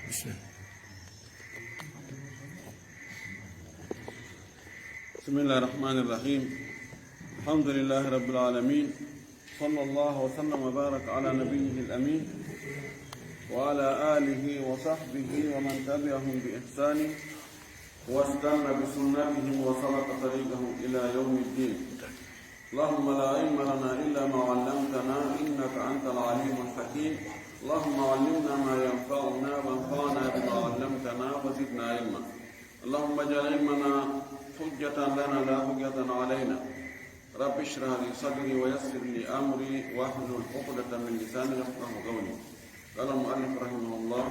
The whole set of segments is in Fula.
بسم الله الرحمن الرحيم. الحمد لله رب العالمين، صلى الله وسلم وبارك على نبيه الأمين وعلى آله وصحبه ومن تبعهم بإحسان واستنى بسنتهم وسلك طريقهم إلى يوم الدين. اللهم لا علم لنا إلا ما علمتنا إنك أنت العليم الحكيم. اللهم علمنا ما ينفعنا وانفعنا بما علمتنا وزدنا علما. اللهم اجعل علمنا حجة لنا لا حجة علينا. رب اشرح لي صدري ويسر لي أمري واحلل عقدة من لساني يفقهوا قولي. قال المؤلف رحمه الله: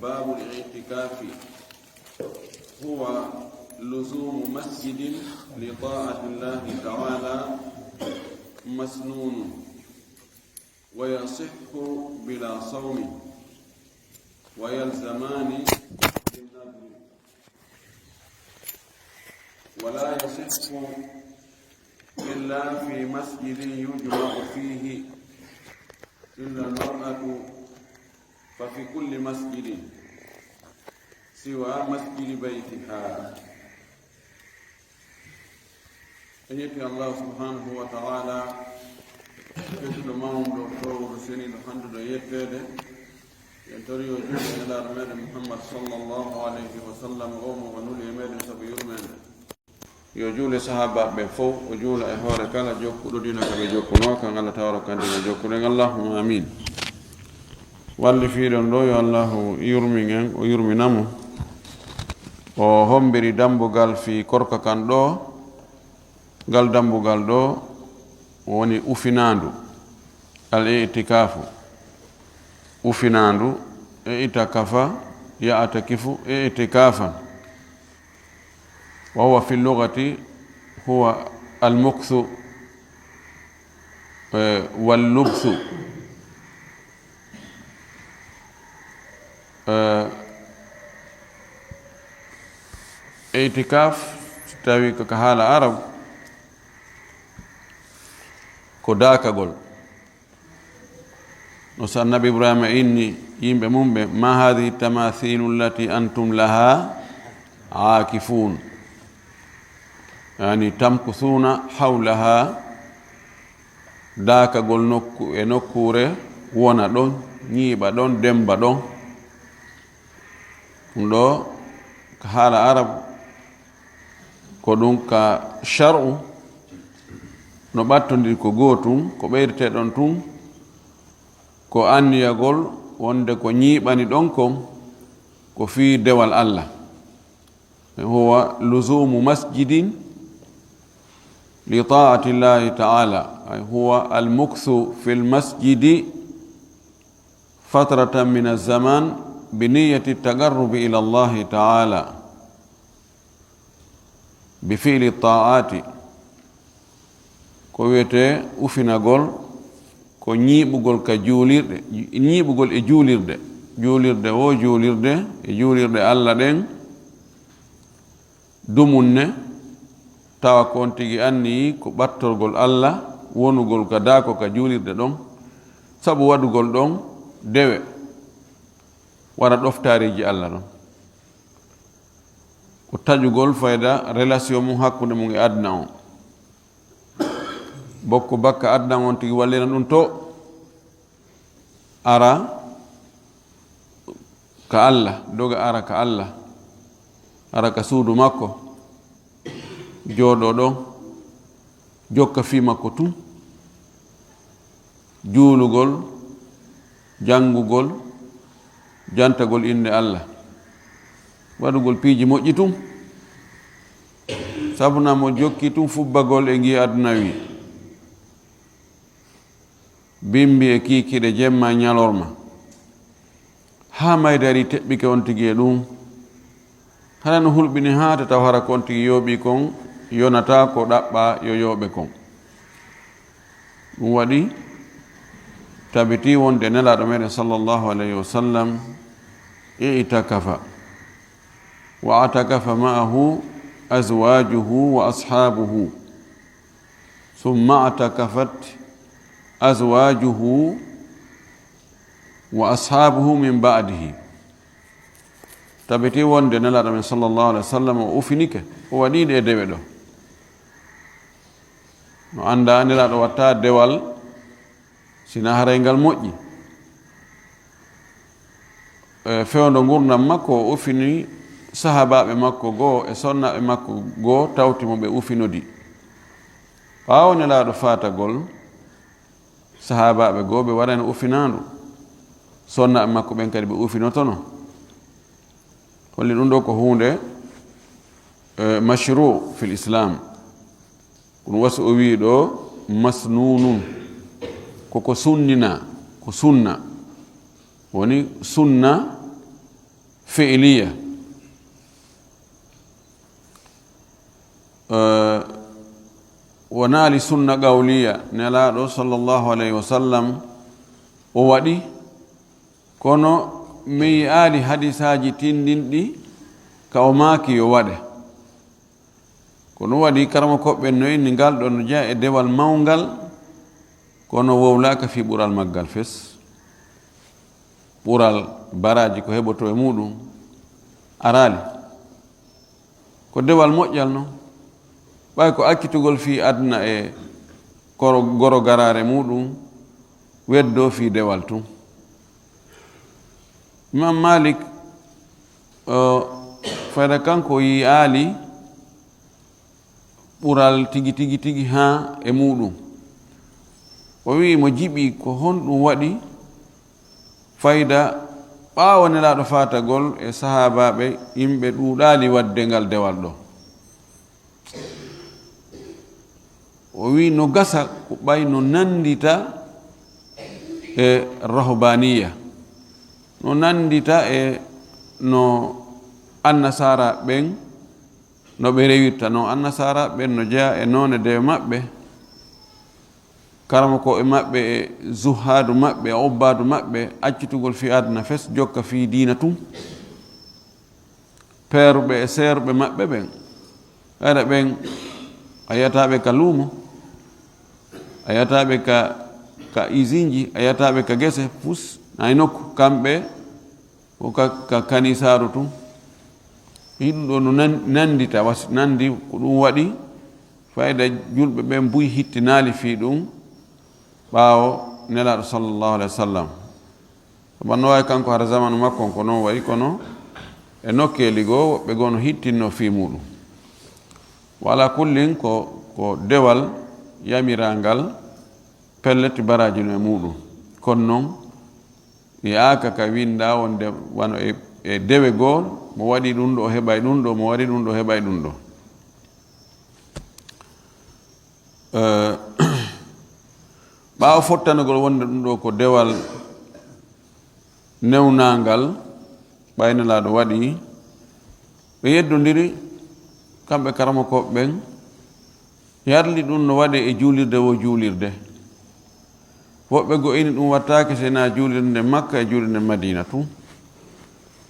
باب الاعتكاف هو لزوم مسجد لطاعة الله تعالى مسنون ويصح بلا صوم ويلزمان بالنذر، ولا يصح إلا في مسجد يجمع فيه إلا المرأة، ففي كل مسجد سوى مسجد بيتها. أيتي الله سبحانه وتعالى يتلو معهم دكتور سنين الحمد يتده ينتري وجود إلى رمال محمد صلى الله عليه وسلم أم ونولي مال سبيل من يجول صحابة بفو وجول إهوار كلا جوكو دينا كبجوكو نوكا على تارك عندنا جوكو اللهم آمين. واللي في الله الله يرمين ويرمي نمو وهم بري دمبو قال في كوركا كان دو قال دمبو قال دو woni ufinandu al-i'tikafu ufinandu i'takafa ya'takifu i'tikafan wa huwa fi al-lughati huwa al-mukthu wal-lubthu i'tikaf tawi ka hala arab kodakagol no sa nabi ibrahima inni yimbe mumbe ma hadhihi tamathilu allati antum laha aakifun, yani tamkuthuna hawlaha, dakagol nokku e nokkure wona don nyiba don demba don. Ndo ka hala arab ko dum ka shar'u no battondir ko gotum ko ɓeyrete ɗon tun ko anniyagol wonde ko ñiiɓani ɗon kon ko fii dewal Allah. huwa luzumu masjidin li ta'ati llahi ta'ala, ay huwa almukthu fi lmasjidi fatratan min alzaman biniyati tagarrubi ila allahi ta'ala bifili ta'ati. ko wiyete ufinagol ko ñiiɓugol ka juulirɗe, ñiiɓugol e juulirde, juulirde o juulirde e juulirde Allah ɗen dumunne tawa kon tigi anni ko ɓattorgol Allah wonugol ka daako ka juulirde ɗon, sabu waɗugol ɗon dewe wara ɗoftaariji Allah ɗon, ko taƴugol fayda relation mum hakkunde mum e adna on, bokko bakka adna on tigi wallina ɗum to ara ka Allah, doga ara ka Allah, ara ka suudu makko, jooɗo ɗon jokka fi makko tun, juulugol, jangugol, jantagol inde Allah, waɗugol piiji moƴƴi tun, sabuna mo jokki tun fubbagol e ngi aduna wi bimbi e kiikiɗe jemma ñalorma ha maydari teɓɓike on tigi e ɗum, hana no hulɓini haata taw hara kon tigi yooɓi kon yonata ko ɗaɓɓa yo yooɓe kon. ɗum waɗi tabiti wonde nelaɗo meɗen sallllahu alayhi wa sallam i'takafa wa atakafa ma'ahu azwajuhu wa ashabuhu thumma atakafat azwajuhu wa ashabuhu min ba'dihi. tabiti wonde nelaɗo men sallllahu alih wa sallam o ufinike o waɗiɗe e dewe ɗo no anda nelaɗo watta dewal sina haraygal moƴƴi fewndo gurdam makko o ufini sahabaɓe makko goo e sonnaɓe makko goo tawtimo ɓe ufinodi ɓaawo nelaɗo fatagol sahabaɓe goo ɓe waɗani ufinandu sonnaɓe makko ɓen kadi ɓe ufinotono holli ɗum ɗo ko hunde mashru fil islam ɗum wasi o wi ɗo masnunun koko sunnina ko sunna woni sunna fi'liya wonali sunna qawliya nelaɗo sallllahu alayhi wa sallam o waɗi kono mi yi'aali hadisaji tindinɗi ka o maaki yo waɗe ko ɗum waɗi karama koɓɓen no inni ngal ɗo no jeeya e dewal mawngal kono wowlaka fi ɓural maggal fes ɓural baraji ko heɓoto e muɗum arali ko dewal moƴƴal no ɓay ko akkitugol fi adna e goro garare muɗum weddo fi dewal tun imam malik fayda kanko yi aali ɓural tigi tigi tigi ha e muɗum o wi mo jiɓi ko honɗum waɗi fayda ɓaawo nelaɗo fatagol e sahabaɓe yimɓe ɗuuɗali wadde ngal dewal ɗo o wi no gasa ko ɓay no nandita e rahbaniya no nandita e no annasara ɓen no ɓe rewirta no annasara ɓen no jeeya e none dewe maɓɓe karama ko e maɓɓe e zuhadu maɓɓe e obbadu maɓɓe accitugol fi aduna fes jokka fi diina tum peeruɓe e seeruɓe maɓɓe ɓen ɓayɗa ɓen a yiyataɓe ka luumo a yiyataɓe ka usine a yiyataɓe ka gese pus ay nokku kamɓe ko ka kanisaru tum yiɗum ɗo no nandita nandi ko ɗum waɗi fayda julɓe ɓen buy hittinali fi ɗum ɓaawo nelaɗo sallllahu alayhi wa sallam sabanno wawi kanko hara zamanu makko ko noon wayi kono e nokkeli goo woɓɓe goo no hittinno fi muɗum wala kullin ko dewal yamirangal pelleti baraji no e muɗum kono noon yaaka ka winda wonde wano e dewe goo mo waɗi ɗum ɗo o heɓay ɗum ɗo mo waɗi ɗum ɗo o heɓay ɗum ɗo ɓaawo fottanogol wonde ɗum ɗo ko dewal newnangal ɓaynelaɗo waɗi ɓe yeddodiri kamɓe karama koɓe ɓen yarli ɗum no waɗe e juulirde wo juulirde woɓɓe go ini ɗum wattake sena juulirde makka e juulirde madina tum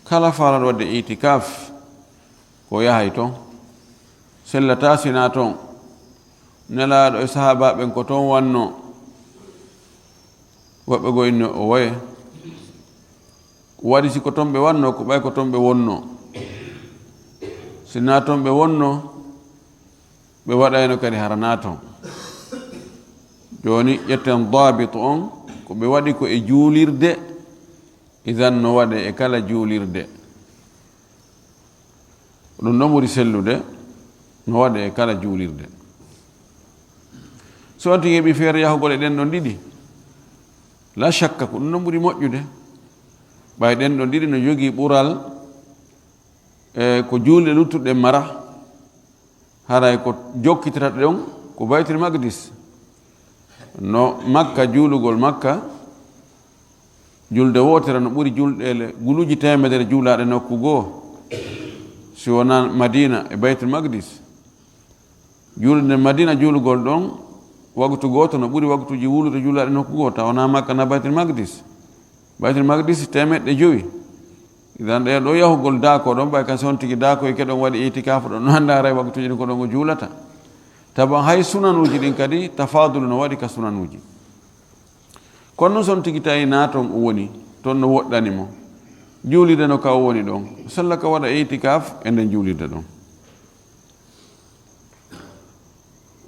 kala falaɗo wadde itikaf ko yahay toon sellata sina toon nelaɗo e sahabaɓen ko toon wanno woɓɓe go inni o waye waɗi si ko toon ɓe wanno ko ɓay ko toon ɓe wonno sina toon ɓe wonno ɓe waɗayno kadi harana toon joni ƴetten dabitu on ko ɓe waɗi ko e juulirde idan no waɗe e kala juulirde ɗum ɗon ɓuri sellude no waɗe e kala juulirde so on tigi heɓi feere yahugol e ɗen ɗon ɗiɗi la shakka ko ɗum ɗon ɓuri moƴƴude ɓay ɗen ɗon ɗiɗi no jogii ɓural e ko juulde luttuɗe mara haray ko jokkitata ɗon ko baytul maqdis no makka juulugol makka julde wotere no ɓuri julɗele guluji temedere juulaɗe nokku goo si wona madina e baytul maqdis julde madina juulugol ɗon waktu goto no ɓuri waktuji wulude juulaɗe nokku goo tawana makka na baytul maqdis temeɗɗe joyi idan ɗe ɗo yahugol daako ɗon ɓay kan son tigi daako e keɗon waɗi itikafu ɗon no anda aray waktuji ɗin ko ɗon o juulata taba hay sunanuji ɗin kadi tafadulu no waɗi ka sunanuji kono noon son tigi tawi na toon o woni toon no woɗɗanimo juulide no ka woni ɗon sella ka waɗa i'tikaf e nden juulide ɗon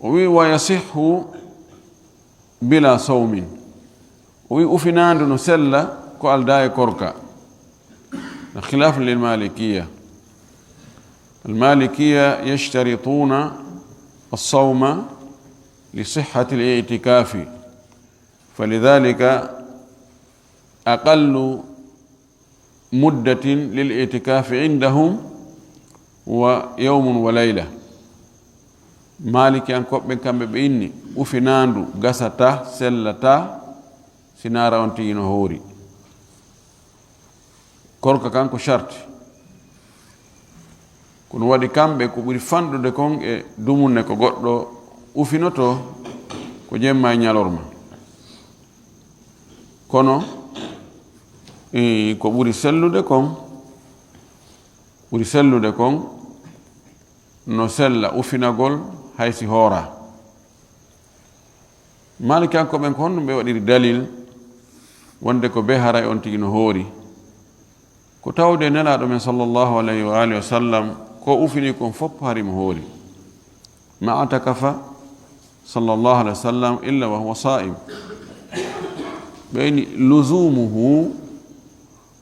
o wi wa yasihhu bila sawmin o wi ufinandu no sella ko alda e korka خلاف للمالكية المالكية يشترطون الصوم لصحة الاعتكاف فلذلك أقل مدة للاعتكاف عندهم ويوم وليلة مالك أنكم كم بإني وفناندو غستا سلتا سنارا أنتينو هوري korka kanko sharti kono waɗi kamɓe ko ɓuri fanɗude kon e dumunne ko goɗɗo ufinoto ko jemma e ñalorma kono ko ɓuri sellude kon no sella ufinagol haysi hoora maliki kanko ɓen ko honno ɓe waɗiri dalil wonde ko be haray on tigi no hoori ko tawde nelaɗo men sallllahu alayhi wa alihi wa sallam ko ufini kon fof harimo hoori ma atakafa sallllahu alayhi wa sallam illa wa huwa sa'im ɓeyni luzumuhu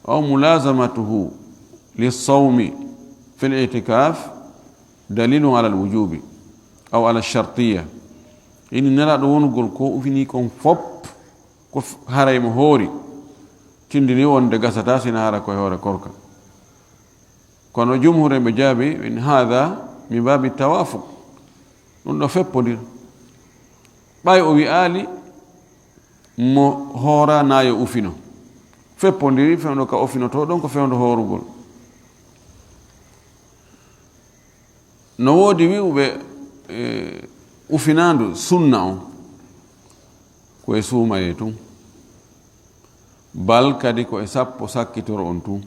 aw mulazamatuhu lissawmi fi li'tikaf dalilun ala alwujubi aw ala alshartiya ini nelaɗo wonugol ko ufini kon fof ko haraymo hoori tindini wonde gasata sina hara koye hoore korka kono jumhure ɓe jaabi min hada min babi tawafuq ɗum ɗo feppodir ɓay o wi'ali mo hoora nayo ufino feppodiri fewndo ka ufinoto ɗon ko fewndo hoorugol no woodi wi'uɓe ufinandu sunna on koye suumaye tun bal kadi ko e sappo sakkitoro on tun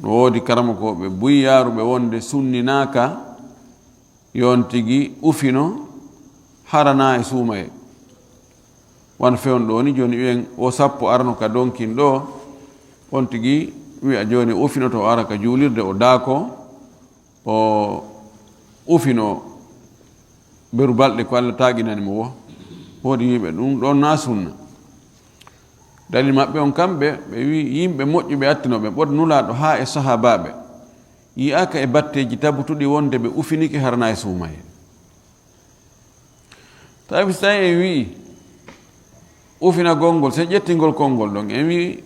no woodi karamakoɓe buyyaruɓe wonde sunninaka yon tigi ufino harana e suumaye wan fewn ɗo ni joni wiyen o sappo arno ka donkin ɗo on tigi wi'a joni ufinoto o ara ka juulirde o daako o ufino beru balɗe ko Allah taginanimo wo woodi wiɓe ɗum ɗon na sunna dalil maɓɓe on kamɓe ɓe wi yimɓe moƴƴuɓe attinoɓe ɓod nulaɗo ha e sahabaɓe yiyaka e batteji tabutuɗi wonde ɓe ufiniki harana e suumaye tawi so tawi en wi ufina gongol so ƴettingol konngol ɗon en wi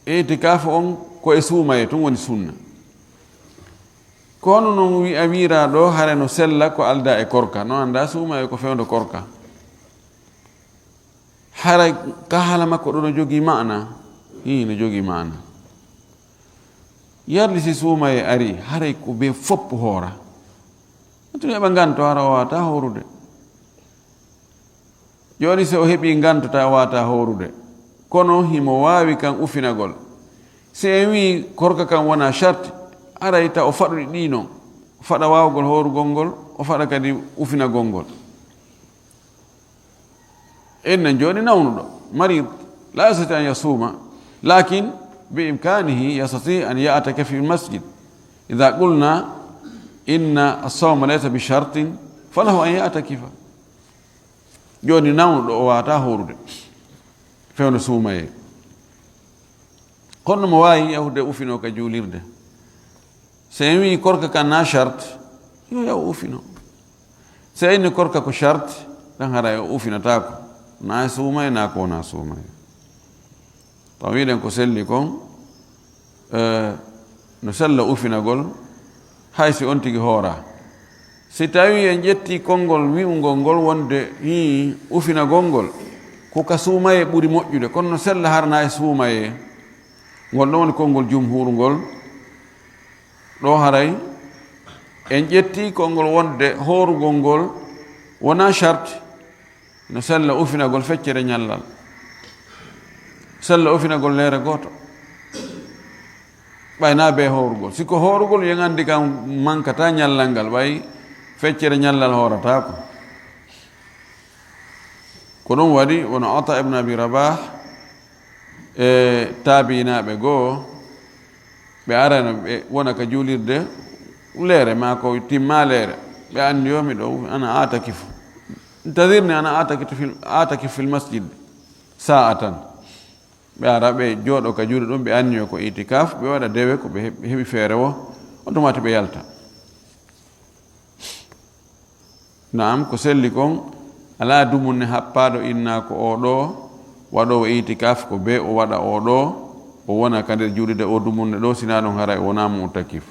i'tikaf on ko e suumaye tun woni sunna kono noon wi a wira ɗo hare no sella ko alda e korka no anda suumaye ko fewndo korka haray ka haala makko ɗo no jogii maana no jogii maana yardi si suumaye ari haray ko be foppo hoora tun heɓa nganto hara o wawata horude joni so o heɓi nganto ta wawata horude kono himo wawi kan ufinagol si en wi korka kan wona charte aray ta o faɗuɗi ɗi noon o faɗa wawgol horugol ngol o faɗa kadi ufinagol ngol إن جوني نونو مريض لا يستطيع أن يصوم لكن بإمكانه يستطيع أن يعتكف في المسجد إذا قلنا إن الصوم ليس بشرط فله أن يعتكف جوني نونو واتا هورد فين سومي كون مواي يهود أوفينو كجوليرد سيمي كوركا كان شرط يا أوفينو سيني كوركا كشرط نهار أوفينو تاكو na suumaye na ko na suumaye taw wiɗen ko selli kon no sella ufinagol haysi on tigi hoora si tawi en ƴetti konngol wi'ugol ngol wonde ufinagol ngol ko ka suumaye ɓuri moƴƴude kono no sella harna e suumaye ngol ɗon woni konngol jumhur ngol ɗo haray en ƴetti konngol wonde hoorugol ngol wona charte no sella ufinagol feccere ñallal sella ufinagol leere gooto ɓayna be hoorugol siko hoorugol yen anndi kam mankata ñallal ngal ɓay feccere ñallal hoorata ko ɗum waɗi wono ata ibne abi rabah taabinaaɓe goo ɓe arano ɓe wona ka juulirde leere ma ko timma leere ɓe anndi yo miɗo ana atakifu intadirni ana atakif fil masjid sa'atan ɓe ara ɓe jooɗo ka juuɗe ɗum ɓe anni yo ko itikaf ɓe waɗa dewe ko ɓe heɓi feere wo automati ɓe yalta naam ko selli kon ala dumunne happaɗo inna ko oɗo waɗowo itikaf ko be o waɗa oɗo o wona ka nder juuɗide o dumunne ɗo sina ɗon hara o wona mutakif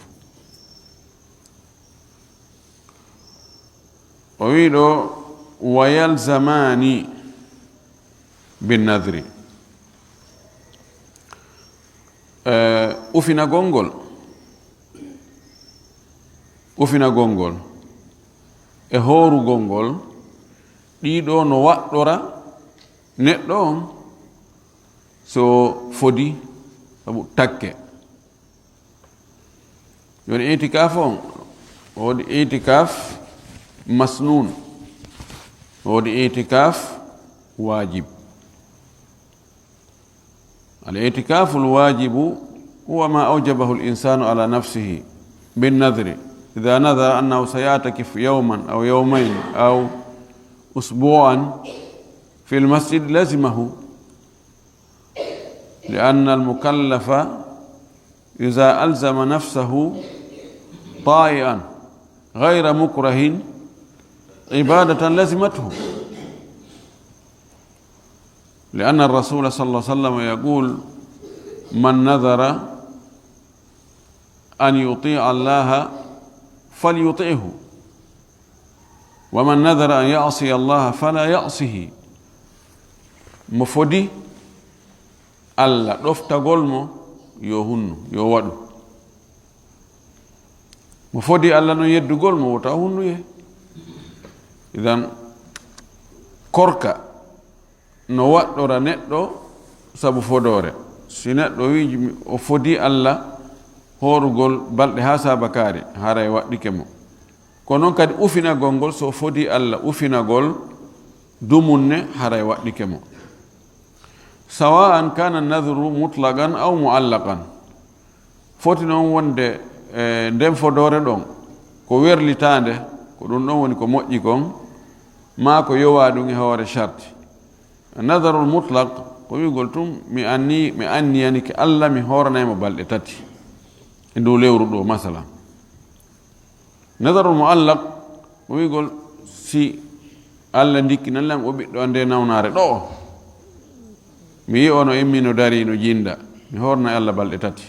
o wi ɗo wa yalzamani binnadri ufinagol ngol e hoorugol ngol ɗiɗo no waɗɗora neɗɗo on so fodi sabu takke joni itikaf on woodi itikaf masnun woodi itikaf wajib الاعتكاف الواجب هو ما أوجبه الإنسان على نفسه بالنذر إذا نذر أنه سيعتكف يوما أو يومين أو أسبوعا في المسجد لزمه لأن المكلف إذا ألزم نفسه طائعا غير مكره عبادة لزمته لأن الرسول صلى الله عليه وسلم يقول من نذر أن يطيع الله فليطيعه ومن نذر أن يعصي الله فلا يعصه مفودي الله دفتا غولمو يو هنو يو وادو مفودي الله نو يدو غولمو وتا هنو يه إذن كوركا no waɗɗora neɗɗo sabu fodore si neɗɗo wiji o fodi Allah horugol balɗe ha sabakari haray waɗɗike mo ko noon kadi ufinagol ngol so fodi Allah ufinagol dumunne haray waɗɗike mo sawa'an kana nadhru mutlaqan aw mu'allaqan foti noon wonde nden fodore ɗon ko werlitande ko ɗum ɗon woni ko moƴƴi kon ma ko yowa ɗum e hoore sharti النذر المطلق قوي قلتم مي يعني كألا مي هورنا مبالغ تاتي ندو ليورو مثلا نذر المعلق قوي قل سي ألا ديك نلم وبيدو عندي نونار دو مي ono emmino dari no jinda mi horna alla balde tati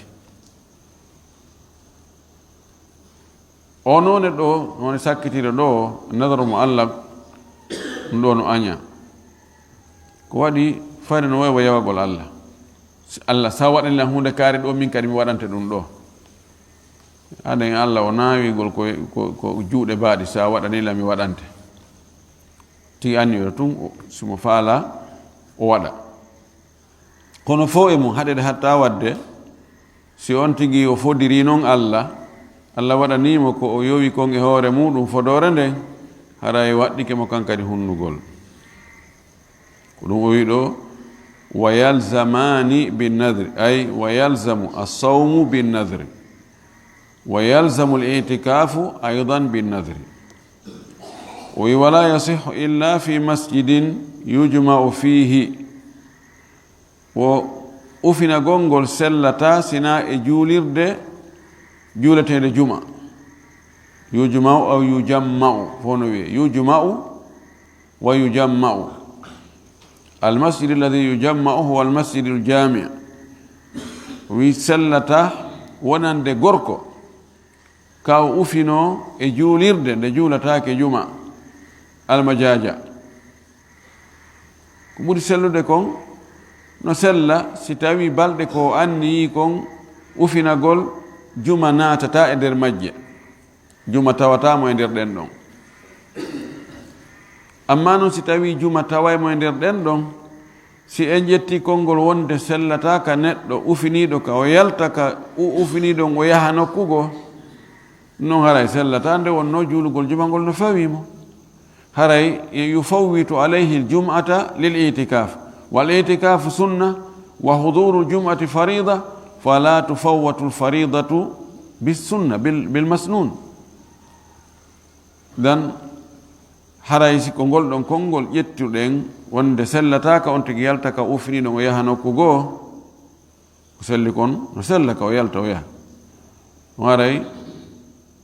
onone do non sakkitiro do nadaru muallaq ndo no anya ko waɗi fayde no wawi yawagol Allah sa waɗanila hunde kaari ɗo min kadi mi waɗante ɗum ɗo aɗen Allah o naawigol ko juuɗe baaɗi sa waɗanila mi waɗante tigi anniyo tun simo faala o waɗa kono fo e mum haɗede hatta wadde si on tigi o fodiri noon Allah waɗanimo ko o yowi kon e hoore muɗum fodore nden haray waɗɗike mo kankadi hunnugol ko ɗum o wi ɗo wa yalzamani binnadri ay wa yalzamu assawmu binnadri wa yalzamu al-i'tikafu aydan binnadri o wi wala yasihu illa fi masjidin yujma'u fihi wo ufina gongol sellata sina e juulirde juuletede juma yujma'u aw yujamma'u fono wi yujma'u wa yujamma'u المسجد الذي يجمع هو المسجد الجامع ويسلتا ونند غوركو كاو أفينو جوليرد de juulataake juma almajaja ko ɓuri sellude kon no sella si tawi balɗe ko anniyi kon ufinagol juma naatata e nder majje juma tawatamo e nder ɗen ɗon amma noon si tawi juma tawaymo e nder ɗen ɗon si en ƴetti konngol wonde sellata ka neɗɗo ufiniɗo ka o yalta ka ufiniɗon o yaha nokkugo non haray sellata nde wonno juulugol juma ngol no fawimo haray yufawwitu alayhi ljum'ata lil itikaf wal itikafu sunna وحضور الجمعة فريضة فلا تفوت الفريضة بالسنة بالمسنون dan haray si ko ngol ɗon konngol ƴettuɗen wonde sellataka on tigi yalta ka ufini ɗon o yaha nokku goo ko selli kon no sella ka o yalta o yaha waray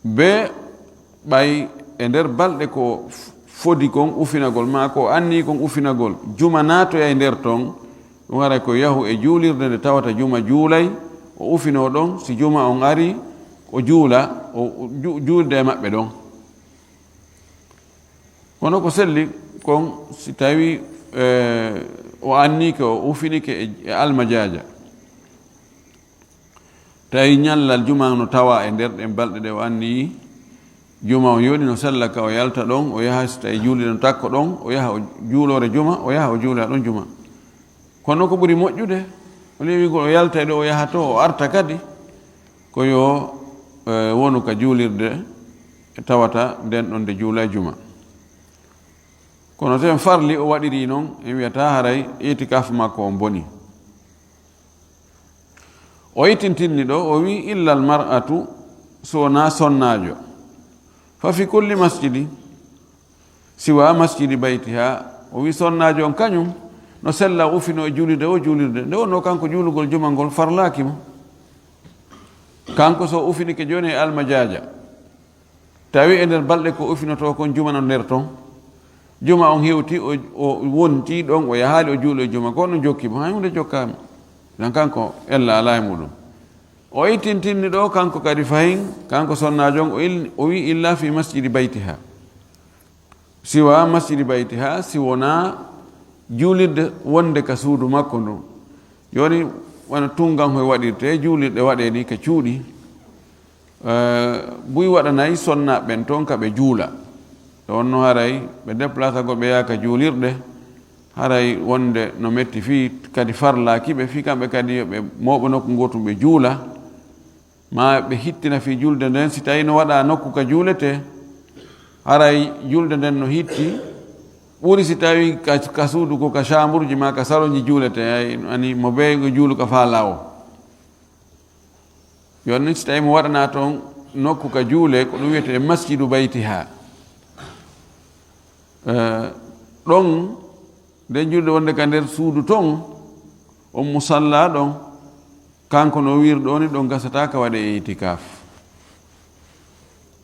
be ɓay e nder balɗe ko fodi kon ufinagol ma ko anni kon ufinagol juma natoya e nder ton ɗum waray ko yahu e juulirde nde tawata juma juulay o ufino ɗon si juma on ari o juula o juulde e maɓɓe ɗon kono ko selli kon si tawi o annike o ufinike e almajaja tawi ñallal juma no tawa e nder ɗen balɗe ɗe o anni juma o yoni no sella ka o yalta ɗon o yaha so tawi juulide no takko ɗon o yaha o juulore juma o yaha o juula ɗon juma kono ko ɓuri moƴƴude o lewigol o yalta ɗo o yaha to o arta kadi ko yo wonu ka juulirde tawata nden ɗon nde juula juma kono ten farli o waɗiri noon en wiyata haray itikaf makko on boni o yitintinni ɗo o wi illa al mar'atu so wona sonnajo fa fi kulli masjidi siwa masjidi baytiha o wi sonnajo on kañum no sella ufino e juulirde o juulirde nde wonno kanko juulugol juma ngol farlaki mo kanko so ufinike joni e almajaja tawi e nder balɗe ko ufinoto kon juma no nder ton juma on hewti o wonti ɗon o yahaali o juulo e juma ko no jokkimo hay hunde jokkama dan kanko ella ala e muɗum o ittintinni ɗo kanko kadi fayin kanko sonnajo on o wi illa fi masjidi baytiha siwa masjidi baytiha si wona juulirde wonde ka suudu makko ndu joni wona tungan hoye waɗirte juulirɗe waɗe ni ka cuuɗi buy waɗanayi sonnaɓen toon ka ɓe juula to wonno haray ɓe déplace go ɓe yaka juulirɗe haray wonde no metti fi kadi farlakiɓe fi kamɓe kadi yoɓe moɓo nokku gotum ɓe juula ma ɓe hittina fi julde nden si tawi no waɗa nokku ka juulete haray julde nden no hitti ɓuri si tawi ka suudu ko ka chambre ji ma ka saloji juulete ay ani mo ɓeygo juulu ka fa lawo joni si tawi mo waɗana toon nokku ka juule ko ɗum wiyete masjidu baytiha ɗon nden julde wonde ka nder suudu ton on musalla ɗon kanko no wirɗo ni ɗon gasata ka waɗe e itikaf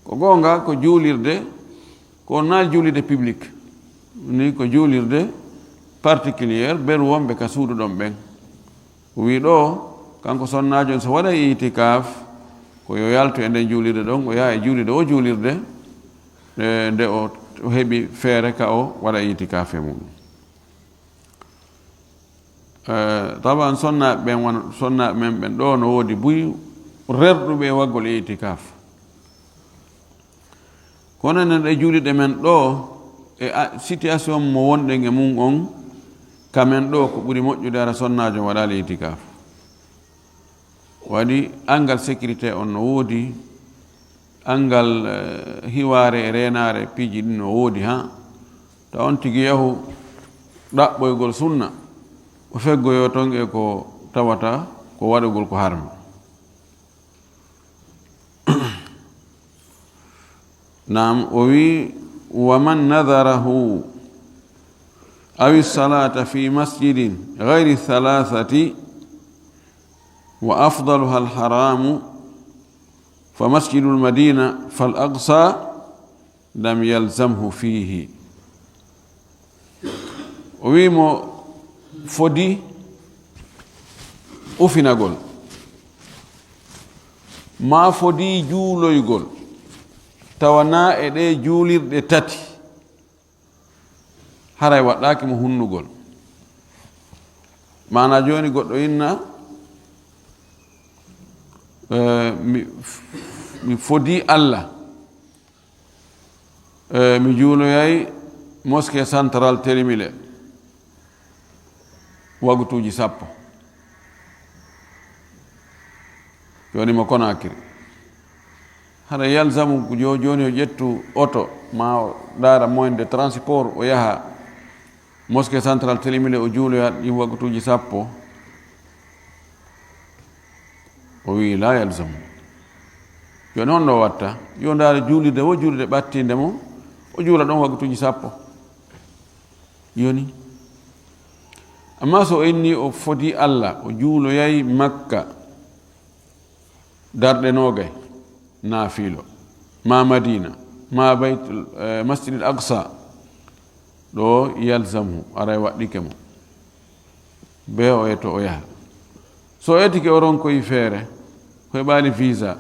ko gonga ko juulirde ko na juulirde public ni ko juulirde particuliére ɓen wonɓe ka suudu ɗon ɓen o wi ɗo kanko sonnajo so waɗa e itikaf ko yo yaltu e nden juulirde ɗon o yaha e juulirde o juulirde nde o heɓi feere ka o waɗa itikaf e muɗum taban sonnaɓe men ɓen ɗo no woodi buy rerɗuɓe waggol itikaf kono enen ɗe juuliɗe men ɗo e situation mo wonɗen e mum on kamen ɗo ko ɓuri moƴƴude ara sonnajo waɗali itikaf waɗi angal sécurité on no woodi angal hiware e renare piiji ɗi no woodi ha ta on tigi yahu ɗaɓɓoygol sunna o feggoyo ton e ko tawata ko waɗugol ko harmi nam o wi waman nadarahu awi salata fi masjidin gayri thalathati wa afdaluha alharamu fa masjidu lmadina fal aqsa lam yalzamhu fihi o wimo fodi ufinagol ma fodi juuloygol tawana e ɗe juulirɗe tati haray waɗɗaki mo hunnugol mana joni goɗɗo inna mi fodi Allah mi juuloyay mosquée centrale Télimile wagutuji 10 joni mo Konakiri hara yalzamu joni o ƴettu oto ma o ɗaara moyen de transport o yaha mosquée centrale Télimile o juuloya ɗin wagutuji 10 o wi la yalzamu joni honno watta yo ndaara juulirde wo juulirde ɓattinde mo o juula ɗon waggatuji 10 yoni amma so inni o foti Allah o juuloyay Makka darɗe 20 naafilo ma Madina ma bayt masjid al aqsa ɗo yalzamu aray waɗɗike mo be o eto o yaha so etike o ronkoyi feere ko heɓaali visa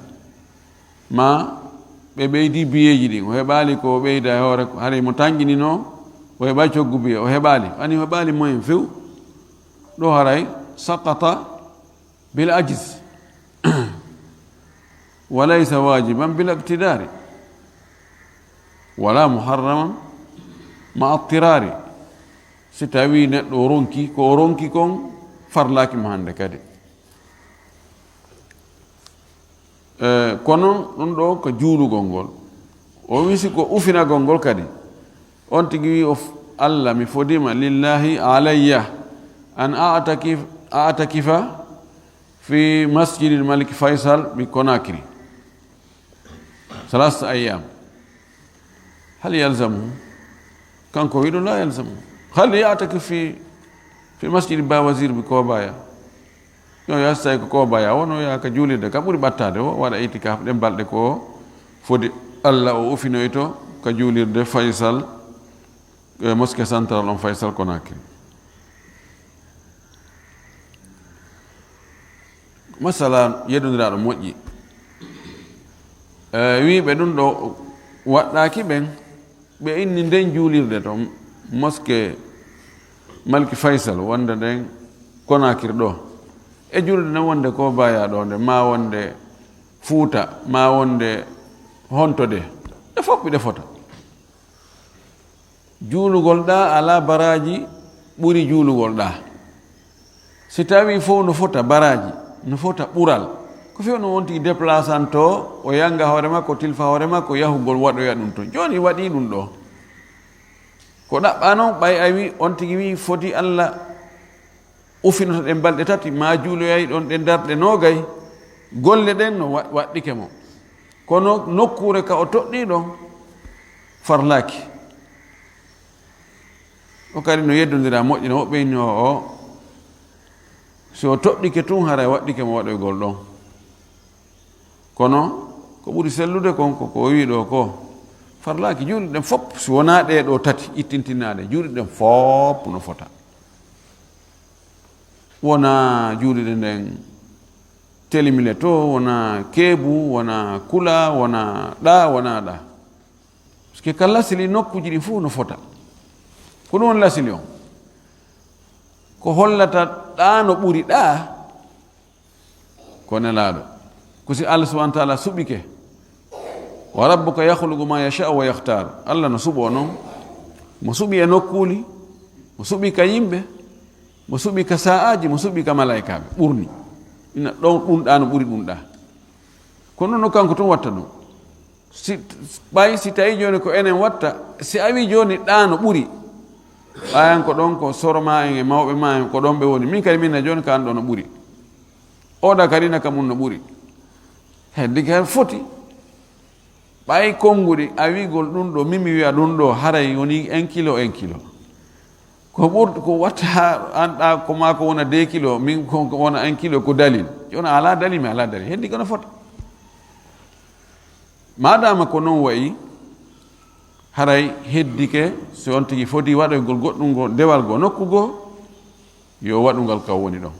ma ɓe ɓeydi biyeji ɗin o heɓaali ko ɓeyda e hoore haray mo tanginino o heɓa coggu biye o heɓaali ani o heɓaali moyen few ɗo haray saqata bil ajiz walaysa wajiban bil iqtidari wala muharraman ma attirari si tawi neɗɗo o ronki ko o ronki kon farlaki mo hande kadi kono ɗum ɗo ko juulugol ngol o wisi ko ufinagol ngol kadi on tigi wi Allah mi fodima lillahi alayya an a'takifa fi masjidil malik faisal bi Conakry 3 أيام هل يلزمه كان كويد لا يلزمه هل يعتكف في مسجد با وزير بكوبايا yo yastay ko baya wono ya ka julide ka buri battade o wada itikaf dem balde ko fodi Allah o ufinoyto ka julirde Faisal mosquée centrale on Faisal Conakry masala yedondiraɗo moƴƴi wiɓe ɗum ɗo waɗɗaki ɓen ɓe inni nden juulirde to mosquée Malki Faisal wonde nden Conakry ɗo e julde nden wonde ko baya ɗo nde ma wonde Fuuta ma wonde Hontode ɗe fof ɓe fota juulugol ɗa ala baraji ɓuri juulugol ɗa si tawi fof no fota baraji no fota ɓural ko few no wonti déplaçanto o yanga hoore makko tilfa hoore makko yahugol waɗoya ɗum to joni waɗi ɗum ɗo ko ɗaɓɓa noon ɓay a wi on tigi wi foti Allah ufinoto ɗen balɗe 3 ma juuloyayi ɗon ɗe darɗe 20 golle ɗen no waɗɗike mo kono nokkure ka o toɗɗi ɗon farlaki o kadi no yeddodira moƴƴina woɓɓeyni o so toɗɗike tun haray waɗɗike mo waɗoygol ɗon kono ko ɓuri sellude kon ko wi ɗo ko farlaki juuɗe ɗen fof si wona ɗe ɗo 3 ittintinaɗe juuɗe ɗen fof no fota wona juuɗe nden telimile to wona keebu wona kula wona ɗa par ce que ka lasili nokkuji ɗi fof no fota ko ɗum woni lasili on ko hollata ɗa no ɓuri ɗa ko nelaɗo ko si Allah subhanahu wa ta'ala suɓike wa rabbuka yakhluqu ma yasha'u wa yakhtar Allah no suɓo noon mo suɓi e nokkuli mo suɓi ka yimɓe mo suɓi ka sa'aji mo suɓi ka malaikaɓe ɓurni ina ɗon ɗum ɗa no ɓuri ɗum ɗa kono no kanko tun watta ɗum ɓay si tawi joni ko enen watta si a wi joni ɗa no ɓuri ɓayan ko ɗon ko sorma en e mawɓe ma en ko ɗon ɓe woni min kadi minne joni ka an ɗo no ɓuri oɗa kadina ka mum no ɓuri heddi ka foti ɓay konguɗi a wigol ɗum ɗo min mi wiya ɗum ɗo haray woni 1 kilo ko ɓurdo ko watta anɗa ko ma ko wona 2 kilo min ko wona 1 kilo ko dalil joni ala dalil mi ala dalil heddi kono fota madama ko noon wayi haray heddike so on tigi foti waɗoygol goɗɗum go dewal go nokku go yo waɗugal ka woni ɗon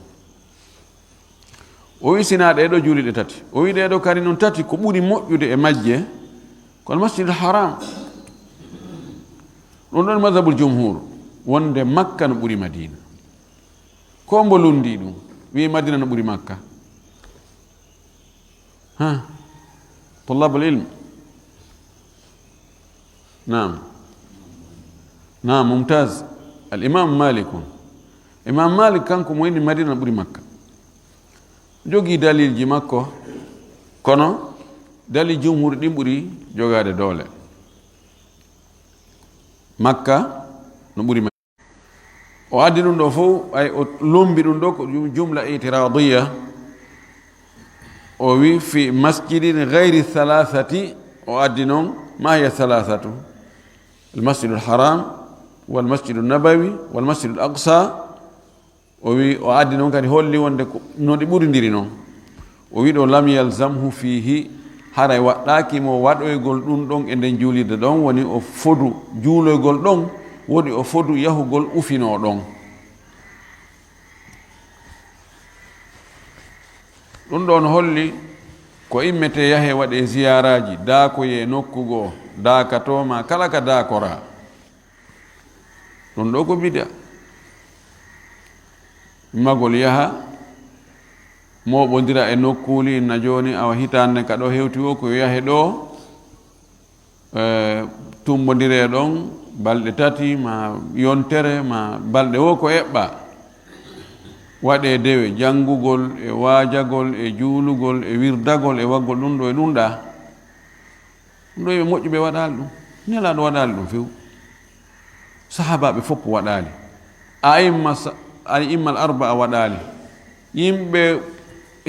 o wi sina ɗeɗo juuliɗe 3 o wi ɗeɗo kadi noon 3 ko ɓuri moƴƴude e majje kono masjidul haram ɗum ɗon madhabul jumhur wonde Makka no ɓuri Madina ko mbo lundi ɗum wi Madina no ɓuri Makka ha طلاب العلم نعم ممتاز الإمام مالك إمام مالك كان كموين مدينة بري مكة جوغي دليل جي مكة كونو دليل جمهور دي بري جوغاد دولة مكة نبري مكة وعدن دو فو أي لومبي دو جملة اعتراضية وي في مسجد غير الثلاثة وأدنون ما هي الثلاثة المسجد الحرام والمسجد النبوي والمسجد الأقصى وأدنون كان هولي ونودي بورنديرينون ويدو لم يلزمه فيه haray waɗɗaki mo waɗoygol ɗum ɗon e nden juulirde ɗon woni o fodu juuloygol ɗon woni o fodu yahugol ufino ɗon ɗum ɗon holli ko immete yahe waɗe ziyaraji daakoye nokkugo daakatoma kala ka daakora ɗum ɗo ko bida magol yaha moɓodira e nokkuli na joni awa hitande ka ɗo hewti o ko yahe ɗo tumbodire ɗon balɗe tati ma yontere ma balɗe o ko eɓɓa waɗe dewe jangugol e waajagol e juulugol e wirdagol e waggol ɗum ɗo e ɗum ɗa ɗum ɗo ɓe moƴƴuɓe waɗali ɗum nelaɗo waɗali ɗum few sahabaɓe fopp waɗali imma al arba a waɗali yimɓe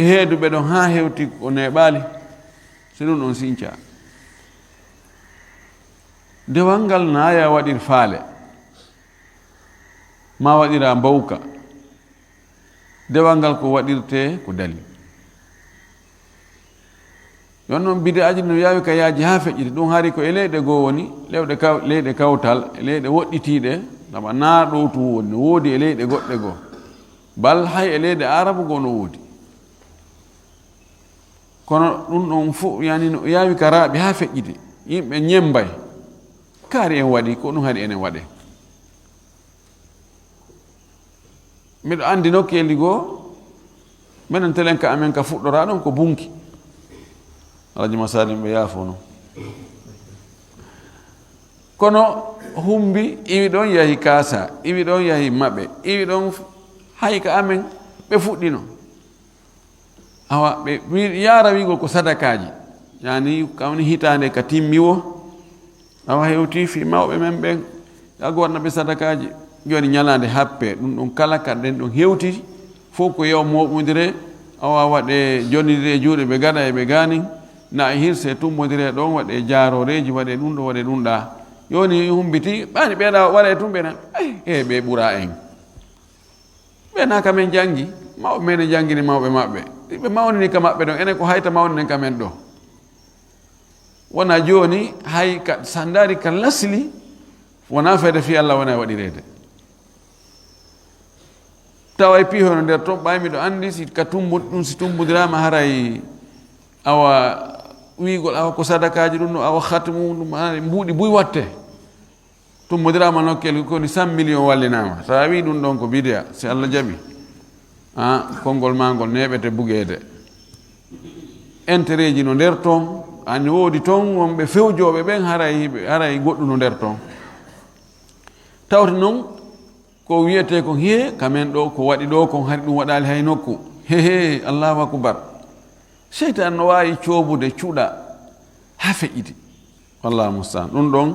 heeduɓe ɗon ha hewti o neɓali so ɗum ɗon sinca dewal ngal naya waɗir faale ma waɗira mbawka dewal ngal ko waɗirte ko dali yon noon bide aji no yawi ka yaaji ha feƴƴiti ɗum haari ko e leyɗe goo woni leyɗe kawtal e leyɗe woɗɗitiɗe ɗama na ɗo tu woni no woodi e leyɗe goɗɗe goo bal hay e leyɗe arabu goo no woodi kono ɗum ɗon fof yani no yawi ka raaɓi ha feƴƴiti yimɓe ñembay kaari en waɗi ko ɗum haɗi enen waɗe miɗo andi nokkeli goo minen telen ka amen ka fuɗɗora ɗon ko bunki alaji masalim ɓe yaafo noon kono humbi iwi ɗon yahi kaasa iwi ɗon yahi maɓe iwi ɗon hay ka amen ɓe fuɗɗino awa ɓe yara wigol ko sadakaji yani kawni hitande ka timmiwo awa hewti fi mawɓe men ɓen yago waɗna ɓe sadakaji joni ñalande happe ɗum ɗum kala ka ɗen ɗum hewti fof ko yew moɓodire awa waɗe jonnidire e juuɗe ɓe gaɗa e ɓe gani na e hirse tummodire ɗon waɗe jaroreji waɗe ɗum ɗo waɗe ɗum ɗa yoni humbiti ɓani ɓeɗa waɗa e tum ɓena ɓe ɓuura en ɓena kamen jangi mawɓe men e jangini mawɓe maɓɓe ɓe mawnini ka maɓɓe ɗon enen ko hayta mawninen kamen ɗo wona joni hay ka sandari ka lasli wona fayde fi Allah wona waɗirede tawa e pihono nder to ɓaymi ɗo andi si ka ɗum si tumbudirama haray awa wigol awa ko sadakaji ɗum ɗo awa hatmu ɗum mbuuɗi buy watte tumbudirama nokkel koni 100 million wallinama sa wi ɗum ɗon ko bidéa si Allah jaɓi konngol mangol neɓete bugeede intérêt ji no nder toon ani woodi toon wonɓe fewjoɓe ɓen haray goɗɗu no nder toon tawti noon ko wiyete kon kamen ɗo ko waɗi ɗo kon hari ɗum waɗali hay nokku hehe allahu akbar seytan no wawi coobude cuuɗa ha feƴƴiti wallahu mustaan ɗum ɗon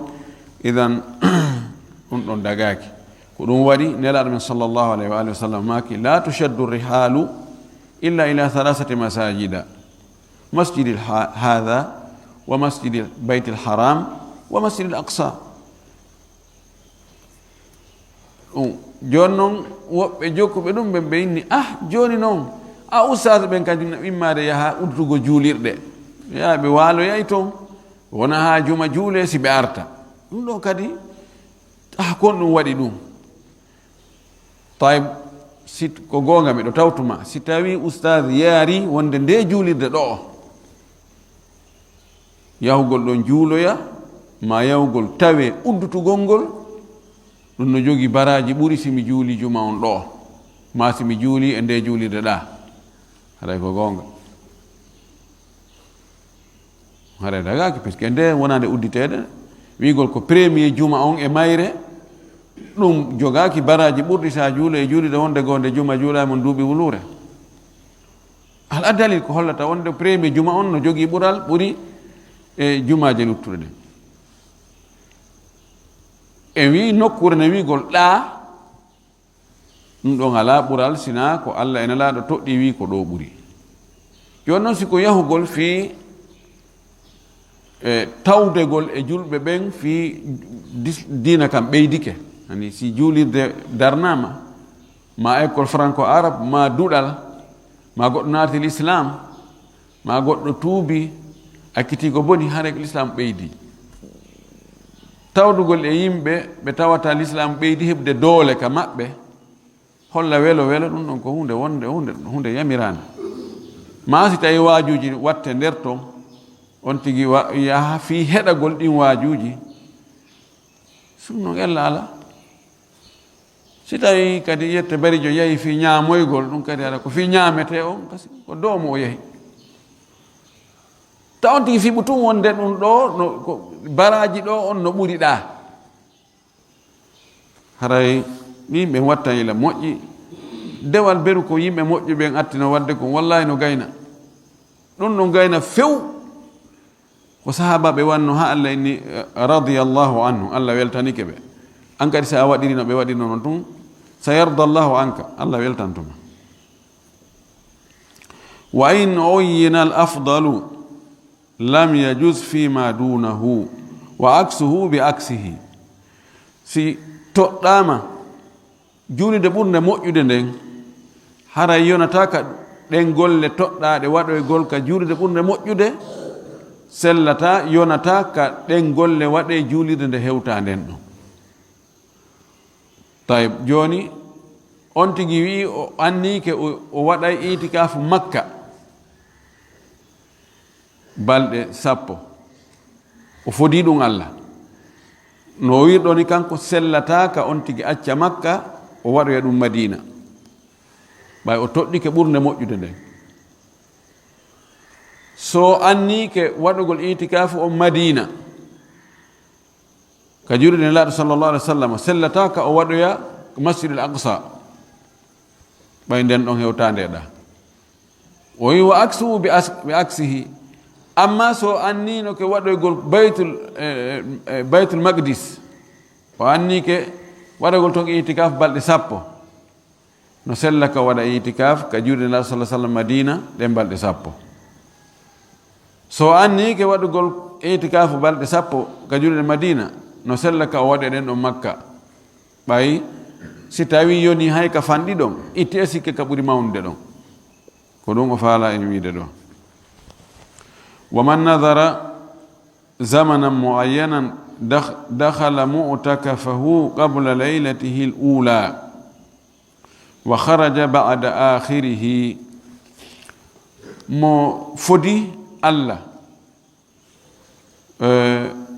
idan ɗum ɗon dagaki ko ɗum waɗi nelaɗo men sallllahu alayhi wa alihi wa sallam maki la tushaddu rihalu illa ila 3 masajida masjidi hadha wa masjidi bayt alharam wa masjidi al aqsa joni noon woɓɓe jokkuɓe ɗum ɓe ɓe inni joni noon ustade ɓen kadi immade yaha uddugo juulirɗe yaha ɓe waaloyay toon wona ha juma juule si ɓe arta ɗum ɗo kadi kon ɗum waɗi ɗum tayib si ko gonga miɗo tawtuma si tawi ustade yaari wonde nde juulirde ɗo yahugol ɗon juuloya ma yahugol tawe uddutugol ngol ɗum no jogi baraji ɓuri simi juuli juma on ɗo ma simi juuli e nde juulirde ɗa haɗay ko gonga haɗay dagaki par ce que nde wonande udditede wigol ko premier juma on e mayre ɗum jogaki baraji ɓurɗi sa juule e juulide wonde gonde juma juula mon duuɓi wulure ala dalil ko hollata wonde premier juma on no jogii ɓural ɓuri e jumaje luttuɗe ɗen e wi nokkure ne wigol ɗa ɗum ɗon ala ɓural sina ko Allah ene laaɗo toɗɗi wi ko ɗo ɓuri joni noon siko yahugol fi tawdegol e julɓe ɓen fi dina kam ɓeydike ani si juulirde darnama ma école franco arabe ma duɗal ma goɗɗo naati l'islam ma goɗɗo tuubi akkiti ko boni hare l'islam ɓeydi tawdugol e yimɓe ɓe tawata l'islam ɓeydi heɓde doole ka maɓɓe holla welo ɗum ɗon ko hunde yamirande ma si tawi waajuji watte nder ton on tigi yaha fi heɗagol ɗin waajuji sum noon ella ala si tawi kadi yette barijo yahi fi ñaamoygol ɗum kadi ala ko fi ñaamete on kasi ko doomo o yahi ta on tigi fi ɓutum wonde ɗum ɗo ko baraji ɗo on no ɓuri ɗa haray yimɓe wattan ila moƴƴi dewal beru ko yimɓe moƴƴi ɓen attino wadde ko wallahi no gayna ɗum no gayna few ko sahabaɓe wanno ha Allah inni radiyallahu anhu Allah weltanike ɓe an kadi sa a waɗiri no ɓe waɗirno noon tun sayarda Allahu anka Allah weltantuma wa in uyyina al afdalu lam yajuz fima dunahu wa aksuhu bi aksihi si toɗɗama juulide ɓurde moƴƴude nden haray yonata ka ɗen golle toɗɗaɗe waɗoygol ka juulide ɓurde moƴƴude sellata yonata ka ɗen golle waɗe juulide nde hewta nden ɗon tawi joni on tigi wi o annike o waɗay itikafu makka balɗe 10 o fodi ɗum Allah no wirɗoni kanko sellata ka on tigi acca makka o waɗoya ɗum madina ɓay o toɗɗike ɓurde moƴƴude nden so annike waɗugol itikafu on madina ka juulide nelaɗo sallllahu alih wa sallam sellata ka o waɗoya masjidul aqsa ɓay nden ɗon hewtandeɗa o wi wa aksuhu bi aksihi amma so annino ke waɗoygol baytul maqdis o annike waɗoygol ton itikaf balɗe 10 no sella ka waɗa itikaf ka juulide nelaɗo sallah sallam madina ɗen balɗe 10 so annike waɗugol itikafu balɗe 10 ka juulide madina no sella ka o waɗe ɗen ɗon makka ɓay si tawi yoni hay ka fanɗi ɗon itti e sikke ka ɓuri mawnude ɗon ko ɗum o faala en wiide ɗo wa man nadara zamanan muayyanan dakhala mu'takafahu qabla laylatihi al-ula wa kharaja ba'da akhirih mo fodi Allah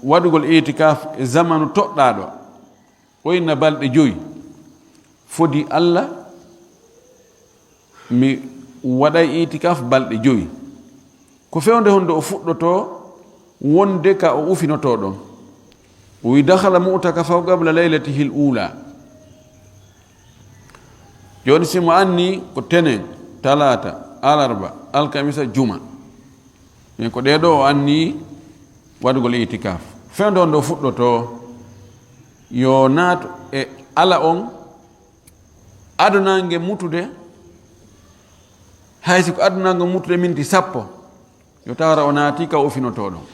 waɗugol itikaf e zamanu toɗɗaɗo o inna balɗe 5 fodi Allah mi waɗay itikaf balɗe 5 ko fewnde honde o fuɗɗoto wonde ka o ufinoto ɗon o wi dakhala mu'takafahu qabla laylatihi al-ula joni simo anni ko tenen talata alarba alkamisa juma min ko ɗeɗo o anni waɗugol itikaf fewnde honde o fuɗɗoto yo naato e ala on adunange mutude haysi ko adunange mutude minti 10 yo tawra o naati ka ufinoto ɗon